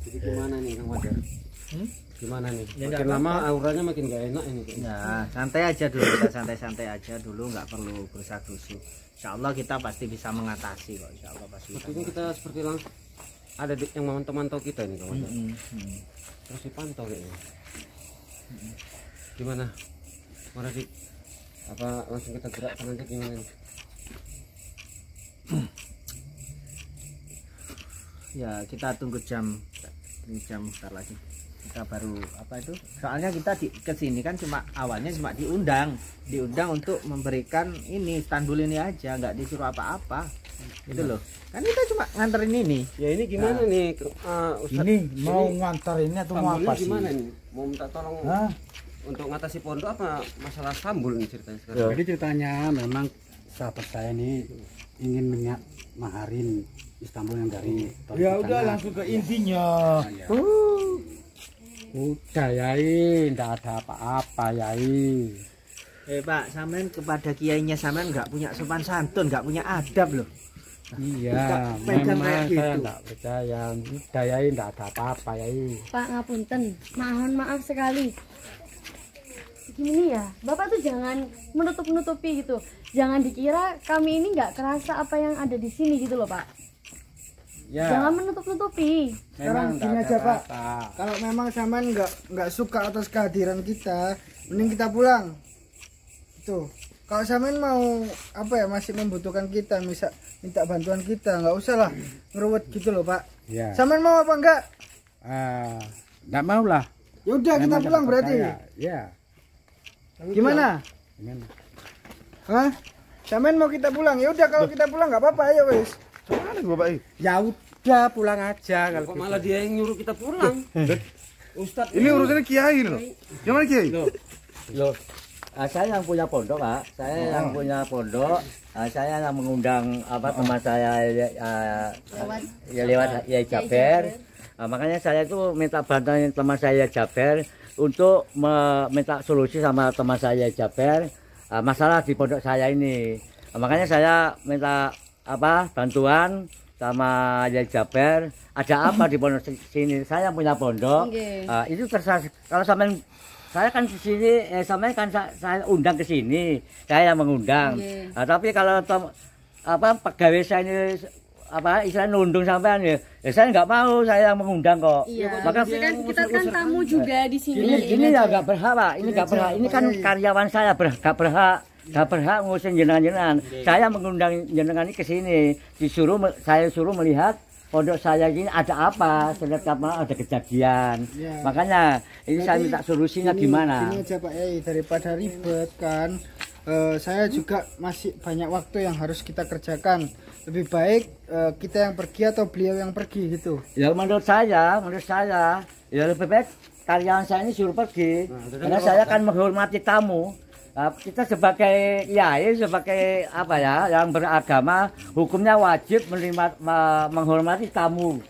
Jadi gimana nih Kang Wadar? Gimana nih? Makin lama auranya makin gak enak ini. Ya, santai aja dulu, kita santai-santai aja dulu, nggak perlu gerusak-gerusuk. Insya Allah kita pasti bisa mengatasi kok. Insya Allah pasti. Sepertinya kita seperti langsung ada yang memantau kita ini Kang Wadar. Terus dipantau kayaknya. Gimana? Mana sih? Apa langsung kita gerakkan aja gimana nih? Ya kita tunggu jam ntar lagi. Kita baru apa itu? Soalnya kita kesini kan awalnya cuma diundang untuk memberikan ini Istanbul ini aja, nggak disuruh apa-apa. Gitu loh. Kan kita cuma nganterin ini. Ya ini gimana nih? Ustaz, ini mau nganterin atau mau apa sih? Gimana nih? Mau minta tolong untuk ngatasi pondok apa masalah sambul nih ceritanya sekarang? Jadi ceritanya memang sahabat saya ini ingin maharin Istanbul yang dari Ya udah langsung ke intinya. Udah Yai, enggak ada apa-apa Yai. Pak, sampean kepada kiainya sampean nggak punya sopan santun, nggak punya adab loh. Iya, memang saya enggak percaya. Udah Yai, enggak ada apa-apa Yai. Pak ngapunten, mohon maaf sekali. Gini ya, Bapak tuh jangan menutup-nutupi gitu. Jangan dikira kami ini nggak kerasa apa yang ada di sini gitu loh Pak. Ya. Jangan menutup-nutupi. Sekarang gini aja Pak, kalau memang sampean nggak suka atas kehadiran kita, mending kita pulang. Tuh, kalau sampean mau apa ya masih membutuhkan kita, minta bantuan kita, nggak usah lah ngeruwet gitu loh Pak. Ya. Sampean mau apa enggak? Nggak mau lah. Ya udah kita pulang berarti. Ya. Gimana? Hah? Sampean mau kita pulang? Ya udah kalau kita pulang nggak apa-apa, ayo wes. Mana Bapak? Ya udah pulang aja kalau kok malah dia yang nyuruh kita pulang. Ustadz ini urusannya kiai loh. Gimana kiai? Loh, saya yang punya pondok Pak. Saya yang punya pondok. Saya yang mengundang teman saya lewat Yai Jaber. Makanya saya itu minta bantuan teman saya Jaber untuk meminta solusi sama teman saya Jaber masalah di pondok saya ini. Makanya saya minta bantuan sama Yai Jaber, ada apa di pondok sini? Saya punya pondok. Itu terserah kalau saya kan di sini, sampean kan saya undang ke sini, saya yang mengundang. Tapi kalau pegawai saya ini istilahnya nundung sampean ya saya nggak mau, saya yang mengundang kok. Iya. Maka kita kan tamu juga di sini. Ini ya nggak berhak Pak, ini nggak berhak. Ini kan karyawan saya nggak berhak gak berhak ngusir jenengan. Saya mengundang jenengan ini ke sini, saya suruh melihat pondok saya ini ada apa, setiap malam ada kejadian. Ya. Makanya ini saya minta solusinya gimana. Ini aja Pak Yai, daripada ribet kan, saya juga masih banyak waktu yang harus kita kerjakan. Lebih baik kita yang pergi atau beliau yang pergi gitu. Ya menurut saya ya lebih baik karyawan saya ini suruh pergi, karena saya kan menghormati tamu. Kita sebagai kiai, sebagai apa ya, yang beragama, hukumnya wajib menghormati tamu,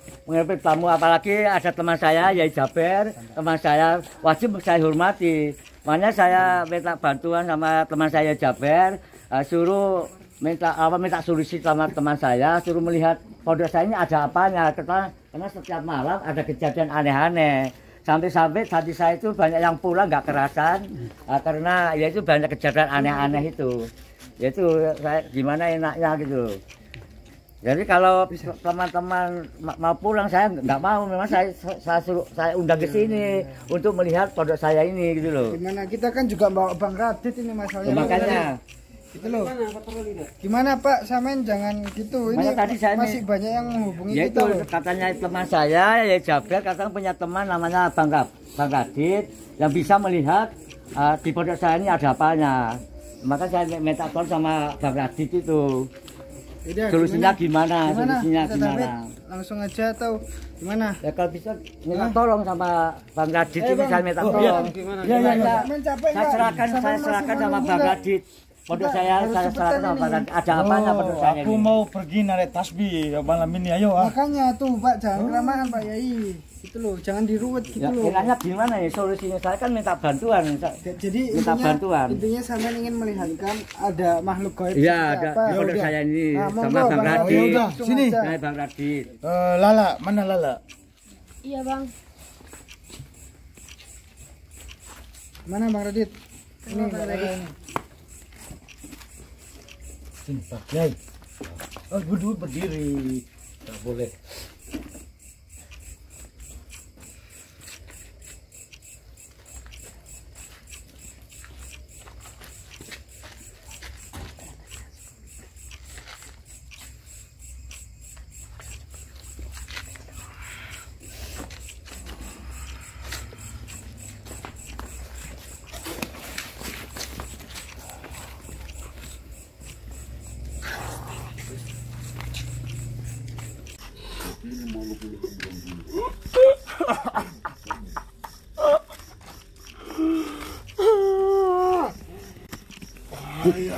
apalagi ada teman saya Yai Jaber, teman saya wajib saya hormati. Makanya saya minta bantuan sama teman saya Jaber, suruh minta solusi sama teman saya, suruh melihat pondok saya ini ada apanya, karena setiap malam ada kejadian aneh-aneh. Sampai tadi saya itu banyak yang pulang nggak kerasan, karena ya itu banyak kejadian aneh-aneh itu. Yaitu saya gimana enaknya gitu. Jadi kalau teman-teman mau pulang, saya nggak mau, memang saya undang ke sini untuk melihat pondok saya ini gitu loh. Gimana, kita kan juga bawa Bang Radit ini masalahnya. Makanya gitu loh. Gimana Pak, Samen jangan gitu. Ini tadi saya masih banyak yang menghubungi ya kita. Itu katanya teman saya ya Jaber, katanya punya teman namanya Bang Radit yang bisa melihat di pondok saya ini ada apanya. Maka saya minta tolong sama Bang Radit itu. Yaudah, solusinya gimana? Solusinya gimana? Langsung aja atau gimana? Ya kalau bisa minta tolong sama Bang Radit ini, saya minta tolong. Saya serahkan sama Bang Radit. Pondok saya serahkan sama Bang Radit. Ada apanya pondok saya ini? Aku mau pergi narik tasbih malam ini, ayo. Makanya tuh Pak, jangan kelamaan Pak Yai. Gitu loh, jangan diruwet gitu ya, loh. Kiranya gimana ya solusinya? Saya kan minta bantuan. Jadi intinya Samen ingin melihatkan ada makhluk gaib. Iya, ada pondok saya ini sama Bang Radit. Sini. Bang Radit. Lala, mana Lala? Iya Bang. Mana Bang Radit? Ini Bang Radit. Sini Pak Yai. Berdiri. Tak boleh.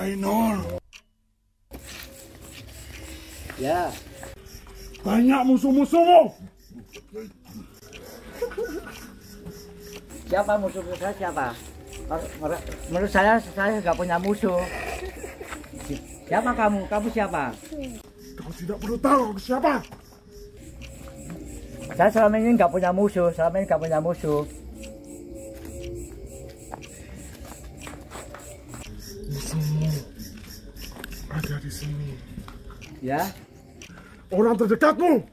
Ayah Nur. Ya. Banyak musuh-musuhmu. Siapa musuh saya? Siapa? Menurut saya nggak punya musuh. Siapa kamu? Kamu siapa? Kau tidak perlu tahu aku siapa. Saya selama ini nggak punya musuh. Musuhmu ada di sini. Ya. Orang terdekatmu.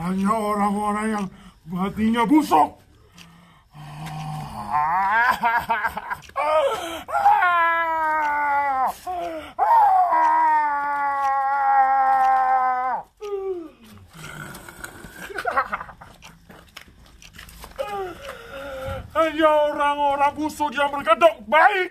Hanya orang-orang yang hatinya busuk. Hanya orang-orang busuk yang berkedok baik.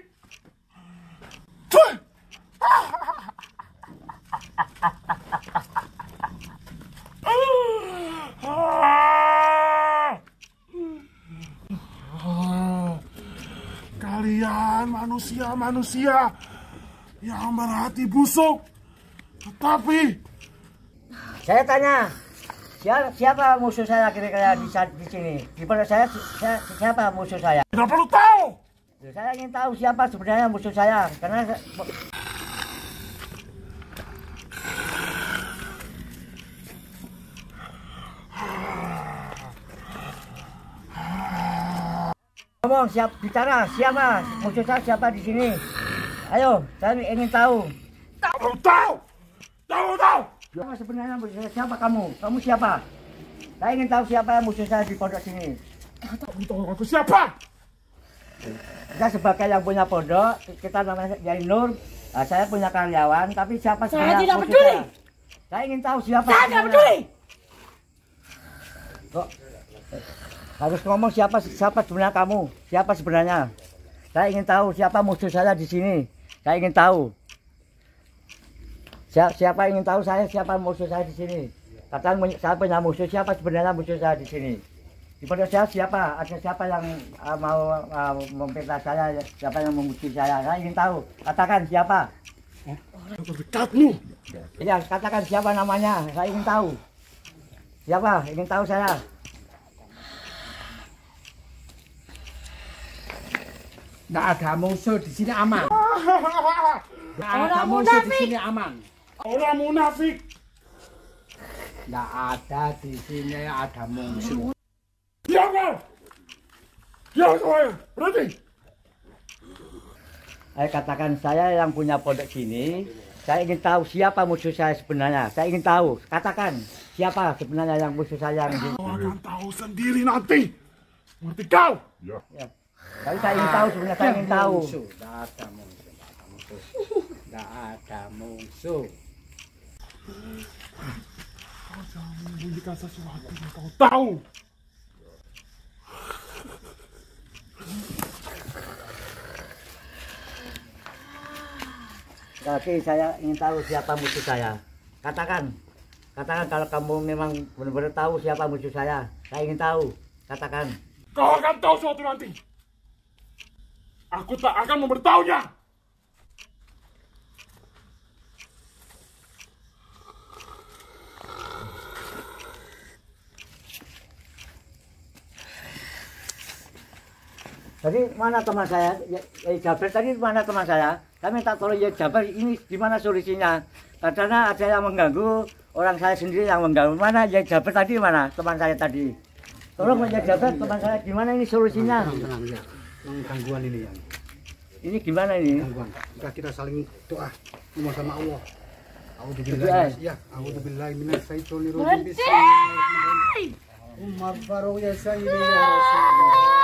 Kalian manusia-manusia yang berhati busuk, tetapi saya tanya, siapa musuh saya kira-kira di sini? Di pondok saya siapa musuh saya? Tidak perlu tahu. Saya ingin tahu siapa sebenarnya musuh saya, karena Ngomong, bicara, siapa musuh saya, siapa di sini? Ayo, saya ingin tahu. Tahu. Siapa sebenarnya musuh saya? Siapa kamu? Kamu siapa? Saya ingin tahu siapa yang musuh saya di pondok sini. Tahu aku siapa? Kita sebagai yang punya pondok, kita namanya Kiai Nur. Saya punya karyawan, tapi siapa sebenarnya Saya tidak musuh peduli. Saya ingin tahu siapa. Saya tidak peduli. Kok harus ngomong siapa sebenarnya kamu? Siapa sebenarnya? Saya ingin tahu siapa musuh saya di sini. Saya ingin tahu. Siapa ingin tahu siapa musuh saya di sini? Katakan saya punya musuh, siapa sebenarnya musuh saya di sini? Di pondok saya siapa? Ada siapa yang mau memfitnah saya? Siapa yang memuji saya? Saya ingin tahu. Katakan siapa? Orang terdekatmu. Iya, katakan siapa namanya? Saya ingin tahu. Siapa? Ingin tahu saya. Nggak ada musuh di sini aman. Nggak ada Orang musuh di munafik. sini aman. Orang munafik. Nggak ada di sini ada musuh. Ya kau. Ya kau. Berarti. Katakan saya yang punya pondok sini. Saya ingin tahu siapa musuh saya sebenarnya. Saya ingin tahu. Katakan siapa sebenarnya yang musuh saya. Kau akan tahu sendiri nanti. Ngerti kau? Ya. Tapi saya ingin tahu sebenarnya. Saya ingin tahu. Nggak ada musuh. Nggak ada musuh. Kau jangan menyembunyikan sesuatu yang kau tahu. Tapi saya ingin tahu siapa musuh saya. Katakan kalau kamu memang benar-benar tahu siapa musuh saya. Saya ingin tahu. Katakan. Kau akan tahu suatu nanti. Aku tak akan memberitahunya. Tadi mana teman saya? Ya Jaber tadi mana teman saya? Kami minta tolong ya Jaber, ini gimana solusinya? Karena ada yang mengganggu, orang saya sendiri yang mengganggu. Mana ya Jaber tadi mana teman saya tadi? Tolong ya Jaber teman saya, gimana ini solusinya? Tenang ya. Yang gangguan ini ya. Ini gimana ini? Gangguan. Kita saling doa ngomong sama Allah. A'udzubillahi minasyaitonir rajim. Bismillahirrahmanirrahim. Umar Faruq ya Sayyidi ya Rasulullah.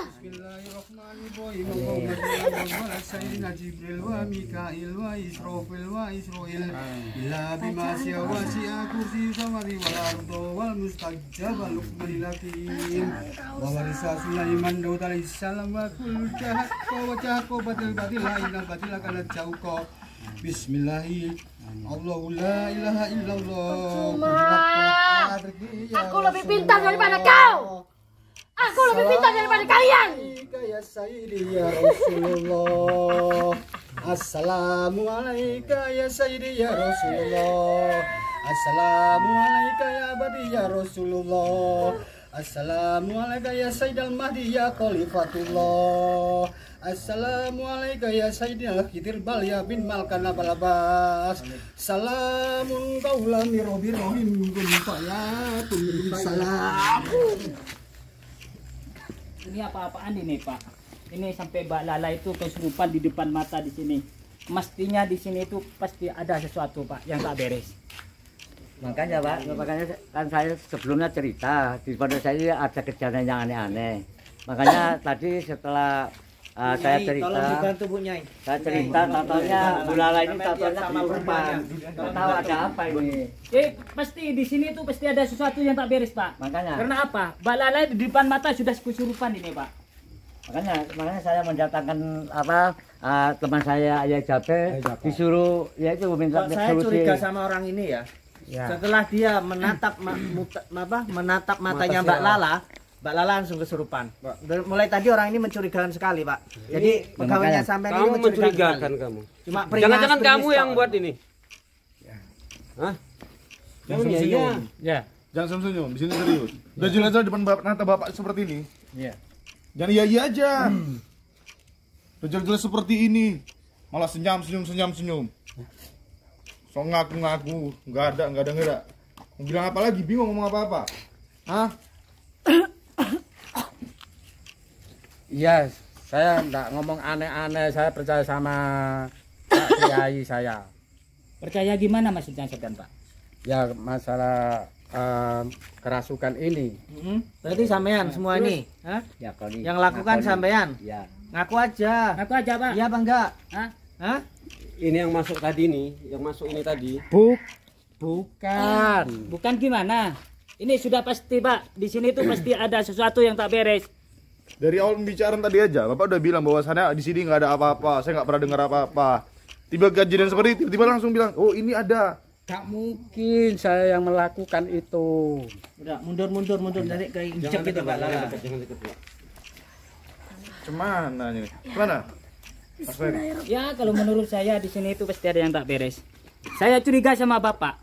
Bismillahirrahmanirrahim. Allahumma shalli ala sayyidina Jibril wa Mikail wa Israfil wa Israil. Illa bima wasi'a kursi samawati wal ardo wal mustajab wal luqmanil hakim. Wa warisa Sulaiman Daud alaihi salam wa kullu jahat wa jahat batil batil la ilaha batil kana jauqa. Bismillahirrahmanirrahim. Allahu la ilaha illallah. Aku lebih pintar daripada kau. Aku lebih pintar daripada kalian. Ya Sayyidi ya Rasulullah. Assalamualaikum ya Sayyidi ya Rasulullah. Assalamualaikum ya Abadi ya Rasulullah. Assalamualaikum ya Sayyidal Mahdi ya Khalifatullah. Assalamualaikum ya Sayyidina Khidir bal ya bin Malkana balabas. Salamun qaulan min rabbir rahim. Salam. Ini apa-apaan ini Pak? Ini sampai Mbak Lala itu kesurupan di depan mata di sini. Mestinya di sini itu pasti ada sesuatu Pak yang tak beres. Makanya Pak, makanya kan saya sebelumnya cerita di pondok saya ada kejadian yang aneh-aneh. Makanya tadi setelah saya cerita, tolong dibantu Bu Nyai. Saya cerita, contohnya Bu Lala ini contohnya kesurupan. Tahu ada apa ini? Pasti di sini itu pasti ada sesuatu yang tak beres Pak. Makanya. Karena apa? Mbak Lala di depan mata sudah kesurupan ini Pak. Makanya saya mendatangkan teman saya Ayah Jabe disuruh ya itu minta solusi. Saya curiga sama orang ini ya. Setelah dia menatap menatap matanya Mbak Lala langsung kesurupan. Mulai tadi orang ini mencurigakan sekali, Pak. Jadi pegawainya sampai ini mencurigakan kamu. Cuma jangan-jangan kamu yang buat ini. Hah? Jangan senyum. Ya. Jangan senyum, di sini serius. Udah jelas-jelas depan bapak seperti ini. Iya. Jangan iya aja. Udah jelas-jelas seperti ini. Malah senyum. So ngaku-ngaku, nggak ada. Mau bilang apa lagi? Bingung ngomong apa-apa. Hah? Iya, saya enggak ngomong aneh-aneh, saya percaya sama Pak Kiai saya. Percaya gimana maksudnya Sedan, Pak? Ya masalah kerasukan ini. Berarti sampean semua ini, hah? Ya, kalau Yang lakukan sampean? Ya. Ngaku aja. Ngaku aja, Pak. Iya apa enggak? Hah? Hah? Ini yang masuk tadi nih, yang masuk ini tadi. Bukan. Bukan gimana? Ini sudah pasti, Pak. Di sini tuh pasti ada sesuatu yang tak beres. Dari awal pembicaraan tadi aja, Bapak udah bilang bahwasannya di sini nggak ada apa-apa, saya nggak pernah dengar apa-apa. Tiba kejadian seperti itu, tiba-tiba langsung bilang, oh ini ada. Gak mungkin saya yang melakukan itu. Udah mundur dari kayak injek gitu Pak. Cemana ini? Mana? Mas Ferry. Ya, kalau menurut saya di sini itu pasti ada yang tak beres. Saya curiga sama Bapak.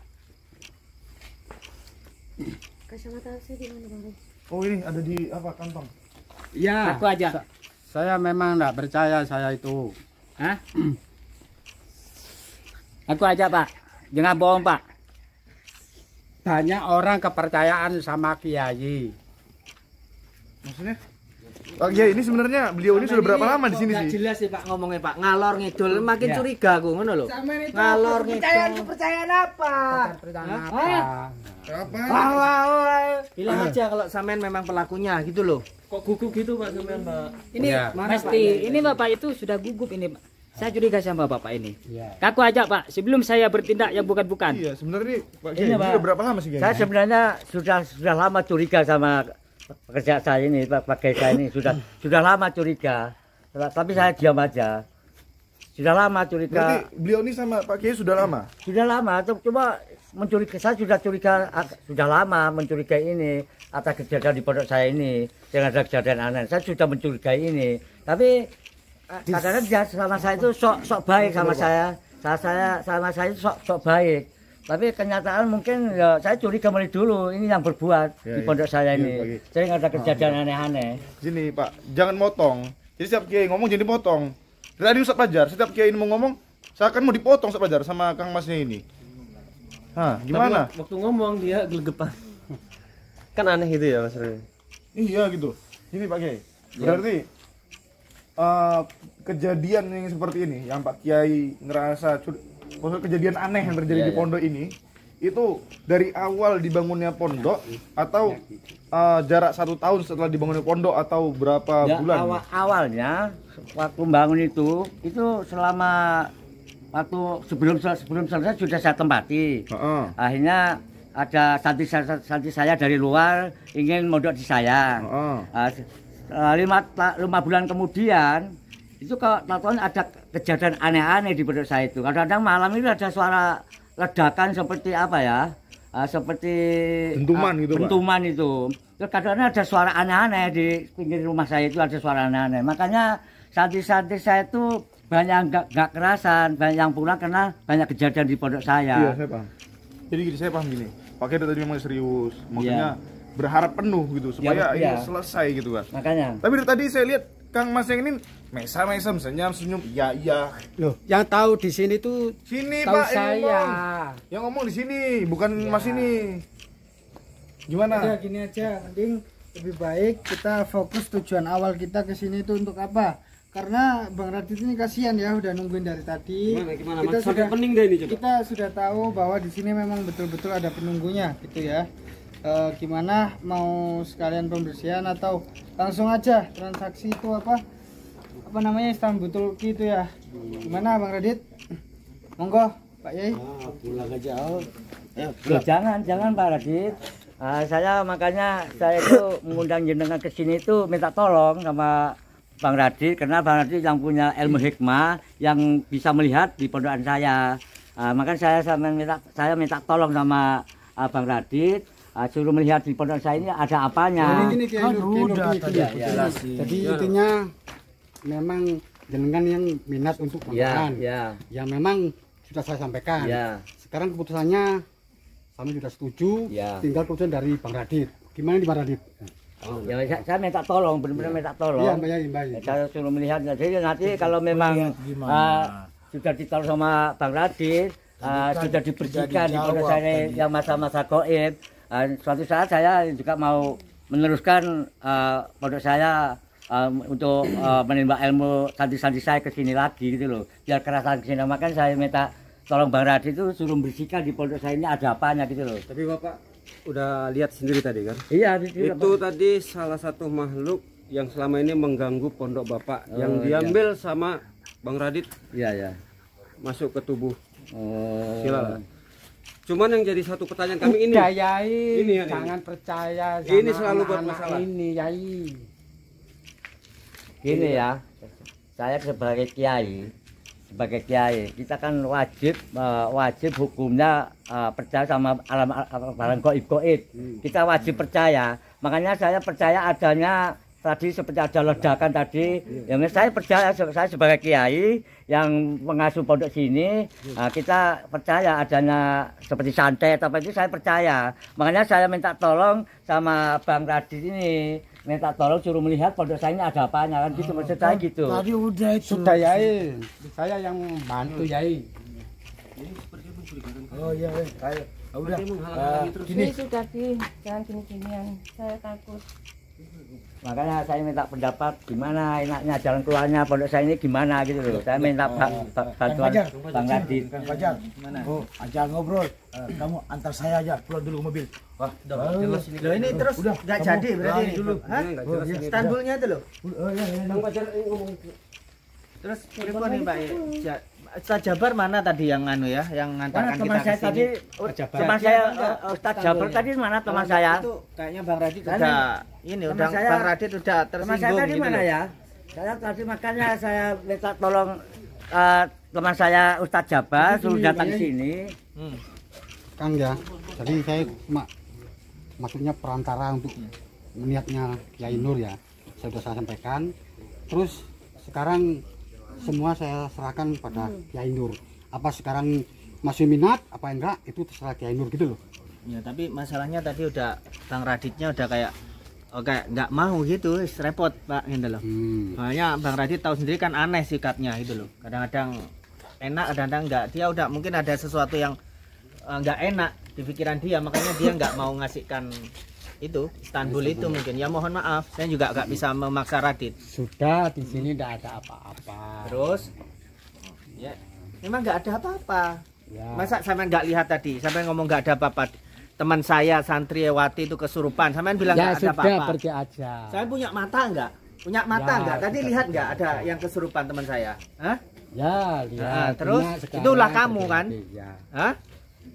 Kacamata saya di mana, Bang? Oh ini ada di apa kantong? Ya. Aku aja. Saya memang enggak percaya saya itu. Hah? Aku aja, Pak. Jangan bohong, Pak. Banyak orang kepercayaan sama kiai. Maksudnya? Pak Kiai ini sebenarnya beliau ini sudah berapa lama di sini Nggak sih? jelas sih Pak ngomongnya Pak. Ngalor ngidul makin Ya. curiga aku ngono lho. Ngalor ngidul. Kepercayaan apa? Bilang aja kalau sampean memang pelakunya gitu loh. Kok gugup gitu Pak sampean, Pak? Ini pasti. Ini Bapak itu sudah gugup ini, Pak. Saya curiga sama Bapak ini. Aku aja, Pak. Sebelum saya bertindak yang bukan-bukan. Iya, sebenarnya Pak Kiai Ini, ini Pak. sudah berapa lama sih Kiai? Saya sebenarnya sudah lama curiga sama pekerja saya ini, Pak Kiai saya ini sudah lama curiga. Tapi saya diam aja. Sudah lama curiga. Berarti beliau ini sama Pak Kiai sudah lama? Sudah lama, cuma mencurigai. Saya sudah curiga, sudah lama mencurigai ini atas kejadian di pondok saya ini dengan ada kejadian aneh. Saya sudah mencurigai ini, tapi kadang-kadang dia sama saya itu sok baik sama saya. Sama saya itu sok baik. Tapi kenyataan mungkin ya, saya curiga mulai dulu ini yang berbuat di pondok saya ini. Sering ada kejadian aneh-aneh. Sini Pak, jangan motong. Jadi setiap Kiai ngomong jadi dipotong. Tadi Ustaz Fajar, setiap Kiai ini mau ngomong, saya akan mau dipotong Ustaz Fajar sama Kang Masnya ini. Hah, gimana? Tapi waktu ngomong dia gelegepan. Kan aneh gitu ya Mas Rey. Iya gitu. Ini Pak Kiai. Berarti kejadian yang seperti ini, yang Pak Kiai ngerasa maksudnya kejadian aneh yang terjadi di pondok ini, itu dari awal dibangunnya pondok atau jarak 1 tahun setelah dibangunnya pondok atau berapa bulan? Awalnya waktu bangun itu selama waktu sebelum selesai sudah saya tempati. Akhirnya ada santri saya dari luar ingin mondok di saya. 5 bulan kemudian itu kalau ada kejadian aneh-aneh di pondok saya itu. Kadang-kadang malam itu ada suara ledakan seperti apa ya? Seperti bentuman gitu, Pak. Bentuman itu. Terus kadang-kadang ada suara aneh-aneh di pinggir rumah saya itu ada suara aneh-aneh. Makanya santri-santri saya itu banyak nggak kerasan, banyak yang pulang karena banyak kejadian di pondok saya. Iya, saya paham. Jadi gini, saya paham gini. Pak Kiai tadi memang serius, maksudnya berharap penuh gitu supaya ini selesai gitu kan. Makanya. Tapi dari tadi saya lihat Kang Mas yang ini mesam senyum, iya. Loh, yang tahu di sini tuh sini tahu Pak saya. Yang ngomong di sini, bukan Mas ini. Gimana? Udah gini aja, mending lebih baik kita fokus tujuan awal kita ke sini itu untuk apa? Karena Bang Radit ini kasihan ya udah nungguin dari tadi. Gimana? Kita sudah pening deh ini coba. Kita sudah tahu bahwa di sini memang betul-betul ada penunggunya gitu ya. Gimana mau sekalian pembersihan atau langsung aja transaksi itu apa namanya Istanbul Turki itu ya? Gimana Bang Radit? Monggo Pak Yai. Pulang aja. Jangan Pak Radit. Saya makanya saya itu mengundang jenengan ke sini itu minta tolong sama Bang Radit karena Bang Radit yang punya ilmu hikmah yang bisa melihat di pondokan saya. Makanya saya minta tolong sama Bang Radit suruh melihat di pondok saya ini ada apanya. Jadi intinya memang jenengan yang minat untuk pondokan. Yang memang sudah saya sampaikan. Sekarang keputusannya kami sudah setuju. Tinggal keputusan dari Bang Radit. Gimana di Bang Radit? Saya minta tolong, benar-benar minta tolong. Saya suruh melihat. Jadi nanti kalau memang sudah ditolong sama Bang Radit, sudah dibersihkan di pondok saya yang masa-masa gaib. Suatu saat saya juga mau meneruskan pondok saya untuk menimba ilmu santri-santri saya ke sini lagi gitu loh. Biar kerasan ke sini. Makanya saya minta tolong Bang Radit itu suruh bersihkan di pondok saya ini ada apanya gitu loh. Tapi Bapak udah lihat sendiri tadi kan? Iya, itu tadi salah satu makhluk yang selama ini mengganggu pondok Bapak yang diambil sama Bang Radit. Iya, ya. Masuk ke tubuh. Sila. Cuman yang jadi satu pertanyaan kami ini. Yai, ini jangan percaya sama ini selalu buat masalah. Ini Yai. Gini ya. Saya sebagai kiai, kita kan wajib hukumnya percaya sama alam gaib. Kita wajib percaya. Makanya saya percaya adanya tadi seperti ada ledakan tadi. Yang saya percaya, saya sebagai kiai yang pengasuh pondok sini, kita percaya adanya seperti santet apa itu saya percaya. Makanya saya minta tolong sama Bang Radit ini, minta tolong suruh melihat pondok saya ini ada apanya kan gitu, maksud saya gitu. Tadi udah itu. Sudah Yai, saya yang bantu Yai. Oh iya, kayak udah. Gini sudah jangan gini-ginian. Saya takut. Makanya saya minta pendapat gimana enaknya jalan keluarnya pondok saya ini gimana gitu loh. Saya minta bantuan Bang Radit. Kang Fajar, gimana? Oh, ajak ngobrol. Kamu antar saya aja pulang dulu mobil. Wah, jelas ini. Loh ini terus enggak jadi berarti ini dulu. Hah? Istanbulnya itu loh. Oh iya, Bang Fajar ngomong. Terus telepon nih Pak. Ustaz Jabar mana tadi yang anu ya, yang ngantarkan kita ke sini? Teman saya Ustaz Jabar tadi mana teman saya? Itu kayaknya Bang Radit udah ini udah Bang Radit udah tersinggung. Teman saya tadi gitu mana loh. ya? Saya tadi makanya saya minta tolong teman saya Ustaz Jabar suruh datang ke sini. Kang ya, jadi saya maksudnya perantara untuk niatnya Kiai Nur ya. Saya sudah saya sampaikan. Terus sekarang semua saya serahkan pada Kiai Nur. Apa sekarang masih minat apa enggak itu terserah Kiai Nur gitu loh. Ya tapi masalahnya tadi udah Bang Raditnya udah kayak nggak mau gitu, repot Pak gitu loh. Makanya Bang Radit tahu sendiri kan aneh sikapnya itu loh. Kadang-kadang enak, kadang-kadang enggak. Dia udah mungkin ada sesuatu yang nggak enak di pikiran dia, makanya dia nggak mau ngasihkan itu Istanbul itu mungkin. Ya mohon maaf, saya juga nggak bisa memaksa Radit. Sudah di sini tidak ada apa-apa. Terus ya memang nggak ada apa-apa. Ya. Masa sampean nggak lihat tadi? Sampean ngomong nggak ada apa-apa. Teman saya santriwati itu kesurupan. Sampean bilang nggak ada apa-apa. Ya sudah pergi aja. Saya punya mata nggak? Punya mata nggak? Tadi lihat nggak ada yang kesurupan teman saya? Hah? Ya lihat. Terus itulah kamu kan? Ya. Hah?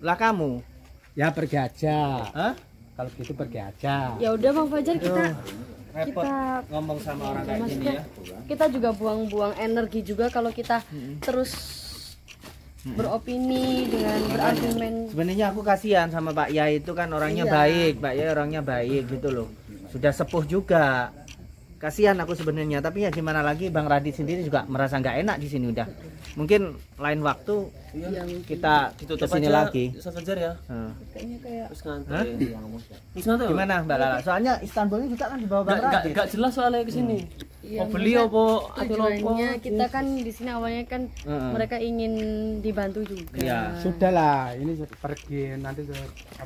Lah kamu? Ya pergi aja. Hah? Kalau gitu pergi aja. Ya udah Bang Fajar, Repot kita ngomong sama orang kayak gini ya. Kita juga buang-buang energi juga kalau kita terus beropini dengan berargumen. Sebenarnya aku kasihan sama Pak Yai itu kan orangnya baik, Pak Yai orangnya baik gitu loh. Sudah sepuh juga. Kasihan aku sebenarnya, tapi ya gimana lagi Bang Radit sendiri juga merasa nggak enak di sini udah. Mungkin lain waktu kita tutup sini lagi. Sekejar ya. Kayaknya kayak Gimana Mbak Lala? Soalnya Istanbul ini juga kan di bawah Bang Radit. Enggak jelas soalnya ke sini. Ya, Mau beli apa atau apa? tujuannya kita kan di sini awalnya kan mereka ingin dibantu juga. Iya. Sudahlah, ini pergi nanti ke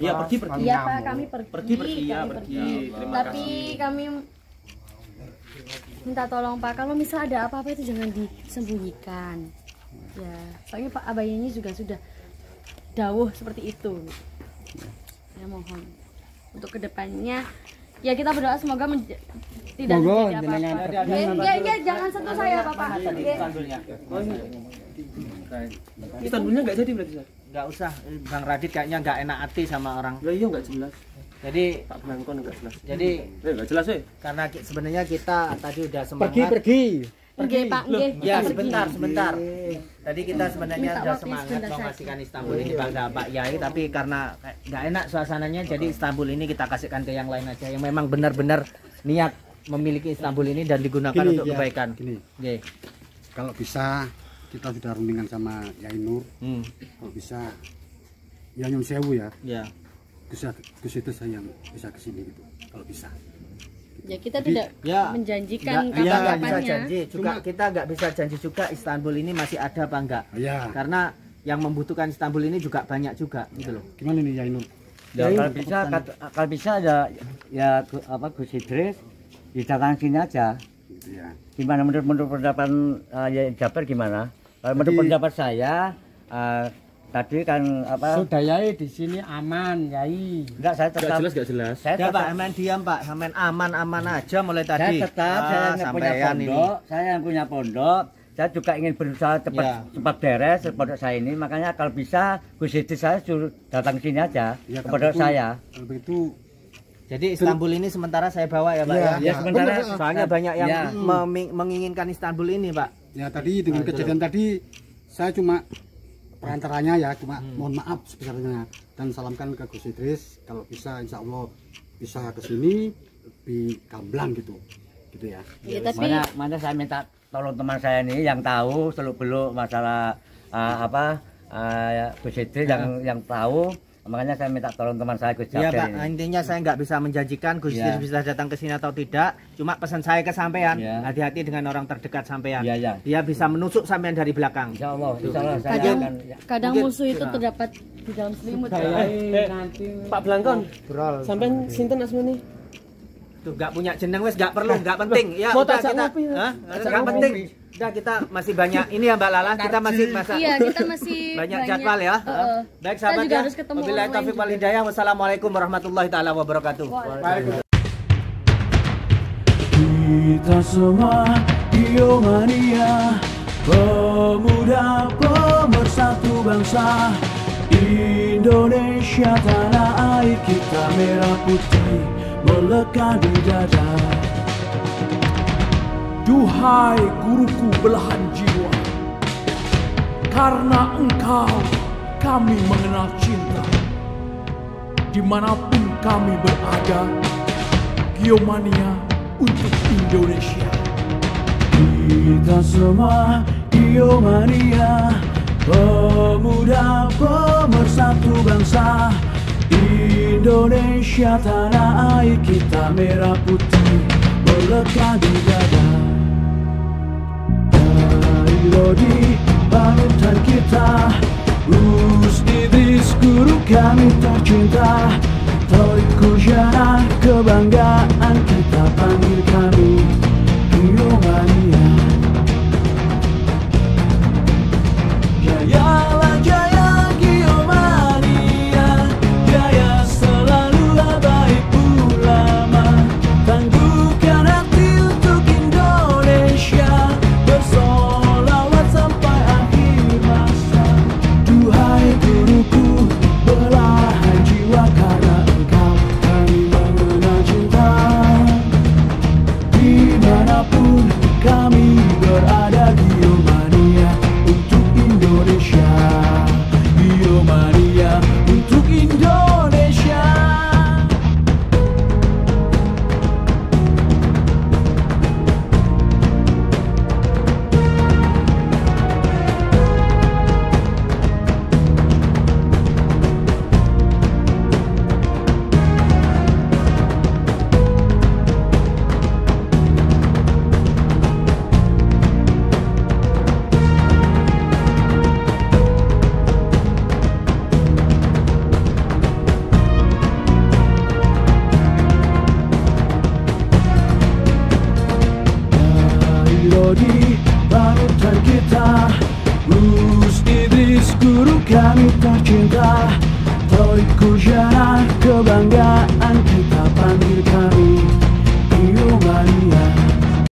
Iya, pergi. Iya Pak, kami pergi. Pergi. Tapi kami minta tolong Pak, kalau misal ada apa-apa itu jangan disembunyikan. Ya, soalnya Pak Abayanya juga sudah dawuh seperti itu. Saya mohon untuk kedepannya ya kita berdoa semoga tidak terjadi apa-apa. Ya, jangan sentuh saya Bapak. Istanbulnya nggak jadi berarti, Nggak usah, Bang Radit kayaknya nggak enak hati sama orang. Ya iya nggak jelas. Jadi Pak Bangkon nggak jelas. Jadi nggak jelas sih. Karena sebenarnya kita tadi udah semangat. Pergi. Nggih Pak, nggih. Ya sebentar. Tadi kita sebenarnya udah semangat mau kasihkan Istanbul ini pada Pak Yai, tapi karena nggak enak suasananya, jadi Istanbul ini kita kasihkan ke yang lain aja yang memang benar-benar niat memiliki Istanbul ini dan digunakan untuk kebaikan. Gini. Kalau bisa kita sudah rundingan sama Yai Nur. Kalau bisa ya nyun sewu ya. Ya. Ke situ saya yang bisa ke sini gitu. Kalau bisa. Ya kita tidak menjanjikan nggak bisa janji juga, kita nggak bisa janji juga Istanbul ini masih ada apa enggak. Karena yang membutuhkan Istanbul ini juga banyak juga gitu loh. Gimana nih Yai Nur? Ya, kalau bisa ada ya Gus Idris di dalam sini aja. Iya. Gimana menurut pendapat Yai Jaber gimana? Kalau menurut pendapat saya tadi kan apa? Sudah Yai di sini aman Yai. Enggak, saya tetap Gak jelas. Saya Ya tetap, Pak, aman diam Pak, aman aman aja mulai tadi. saya tetap saya yang punya pondok, saya yang punya pondok. Saya juga ingin berusaha cepat beres pondok saya ini. Makanya kalau bisa Gus Sidri saya suruh datang sini aja ke pondok saya. Kalau begitu Jadi Istanbul ini sementara saya bawa ya Pak ya. Ya sementara Soalnya banyak yang menginginkan Istanbul ini Pak. ya tadi dengan kejadian tadi saya cuma perantaranya ya, cuma mohon maaf sebesarnya dan salamkan ke Gus Idris kalau bisa insya Allah bisa ke sini lebih gamblang gitu ya. Ya, tapi mana saya minta tolong teman saya ini yang tahu seluk-beluk masalah Gus Sidri yang tahu. Makanya saya minta tolong teman saya Gus Iya Jaber Pak, ini. intinya saya nggak bisa menjanjikan Gus Sidri bisa datang ke sini atau tidak. Cuma pesan saya ke sampean, hati-hati dengan orang terdekat sampean. Dia bisa menusuk sampean dari belakang. Insya Allah saya kadang musuh itu terdapat di dalam selimut. Pak Blangkon, sampean sinten asmane? Tuh nggak punya jeneng wes nggak perlu, nggak penting. Ya Mau udah tak kita, ngopi, nggak penting. Udah kita masih banyak ini ya Mbak Lala, kita masih Iya, kita masih banyak jadwal ya. Baik sahabat juga ya. harus ketemu Wabillahi orang taufiq lain wal hidayah. Wassalamualaikum warahmatullahi taala wabarakatuh. Kita semua Biomania, pemuda pemersatu bangsa Indonesia, tanah air kita merah putih melekat di dada. Duhai guruku belahan jiwa, karena engkau kami mengenal cinta. Dimanapun kami berada, Biomania untuk Indonesia. Kita semua Biomania, pemuda pemersatu bangsa Indonesia, tanah air kita merah putih melekat di dada. Dari Lodi panutan kita, Gus Idris guru kami tercinta, Thoriq Jana kebanggaan kita, panggil kami Biomania. Jayalah jaya Biomania, jaya selalu baik ulama, tangguhkan hati untuk Indonesia, bersolawat sampai akhir masa. Duhai guruku belahan jiwa, karena engkau kami mengenal cinta. Dimanapun kami berada, Biomania untuk Indonesia, Biomania untuk Indonesia. Lodi panutan kita, Gus Idris guru kami tercinta, Thoriq Jana kebanggaan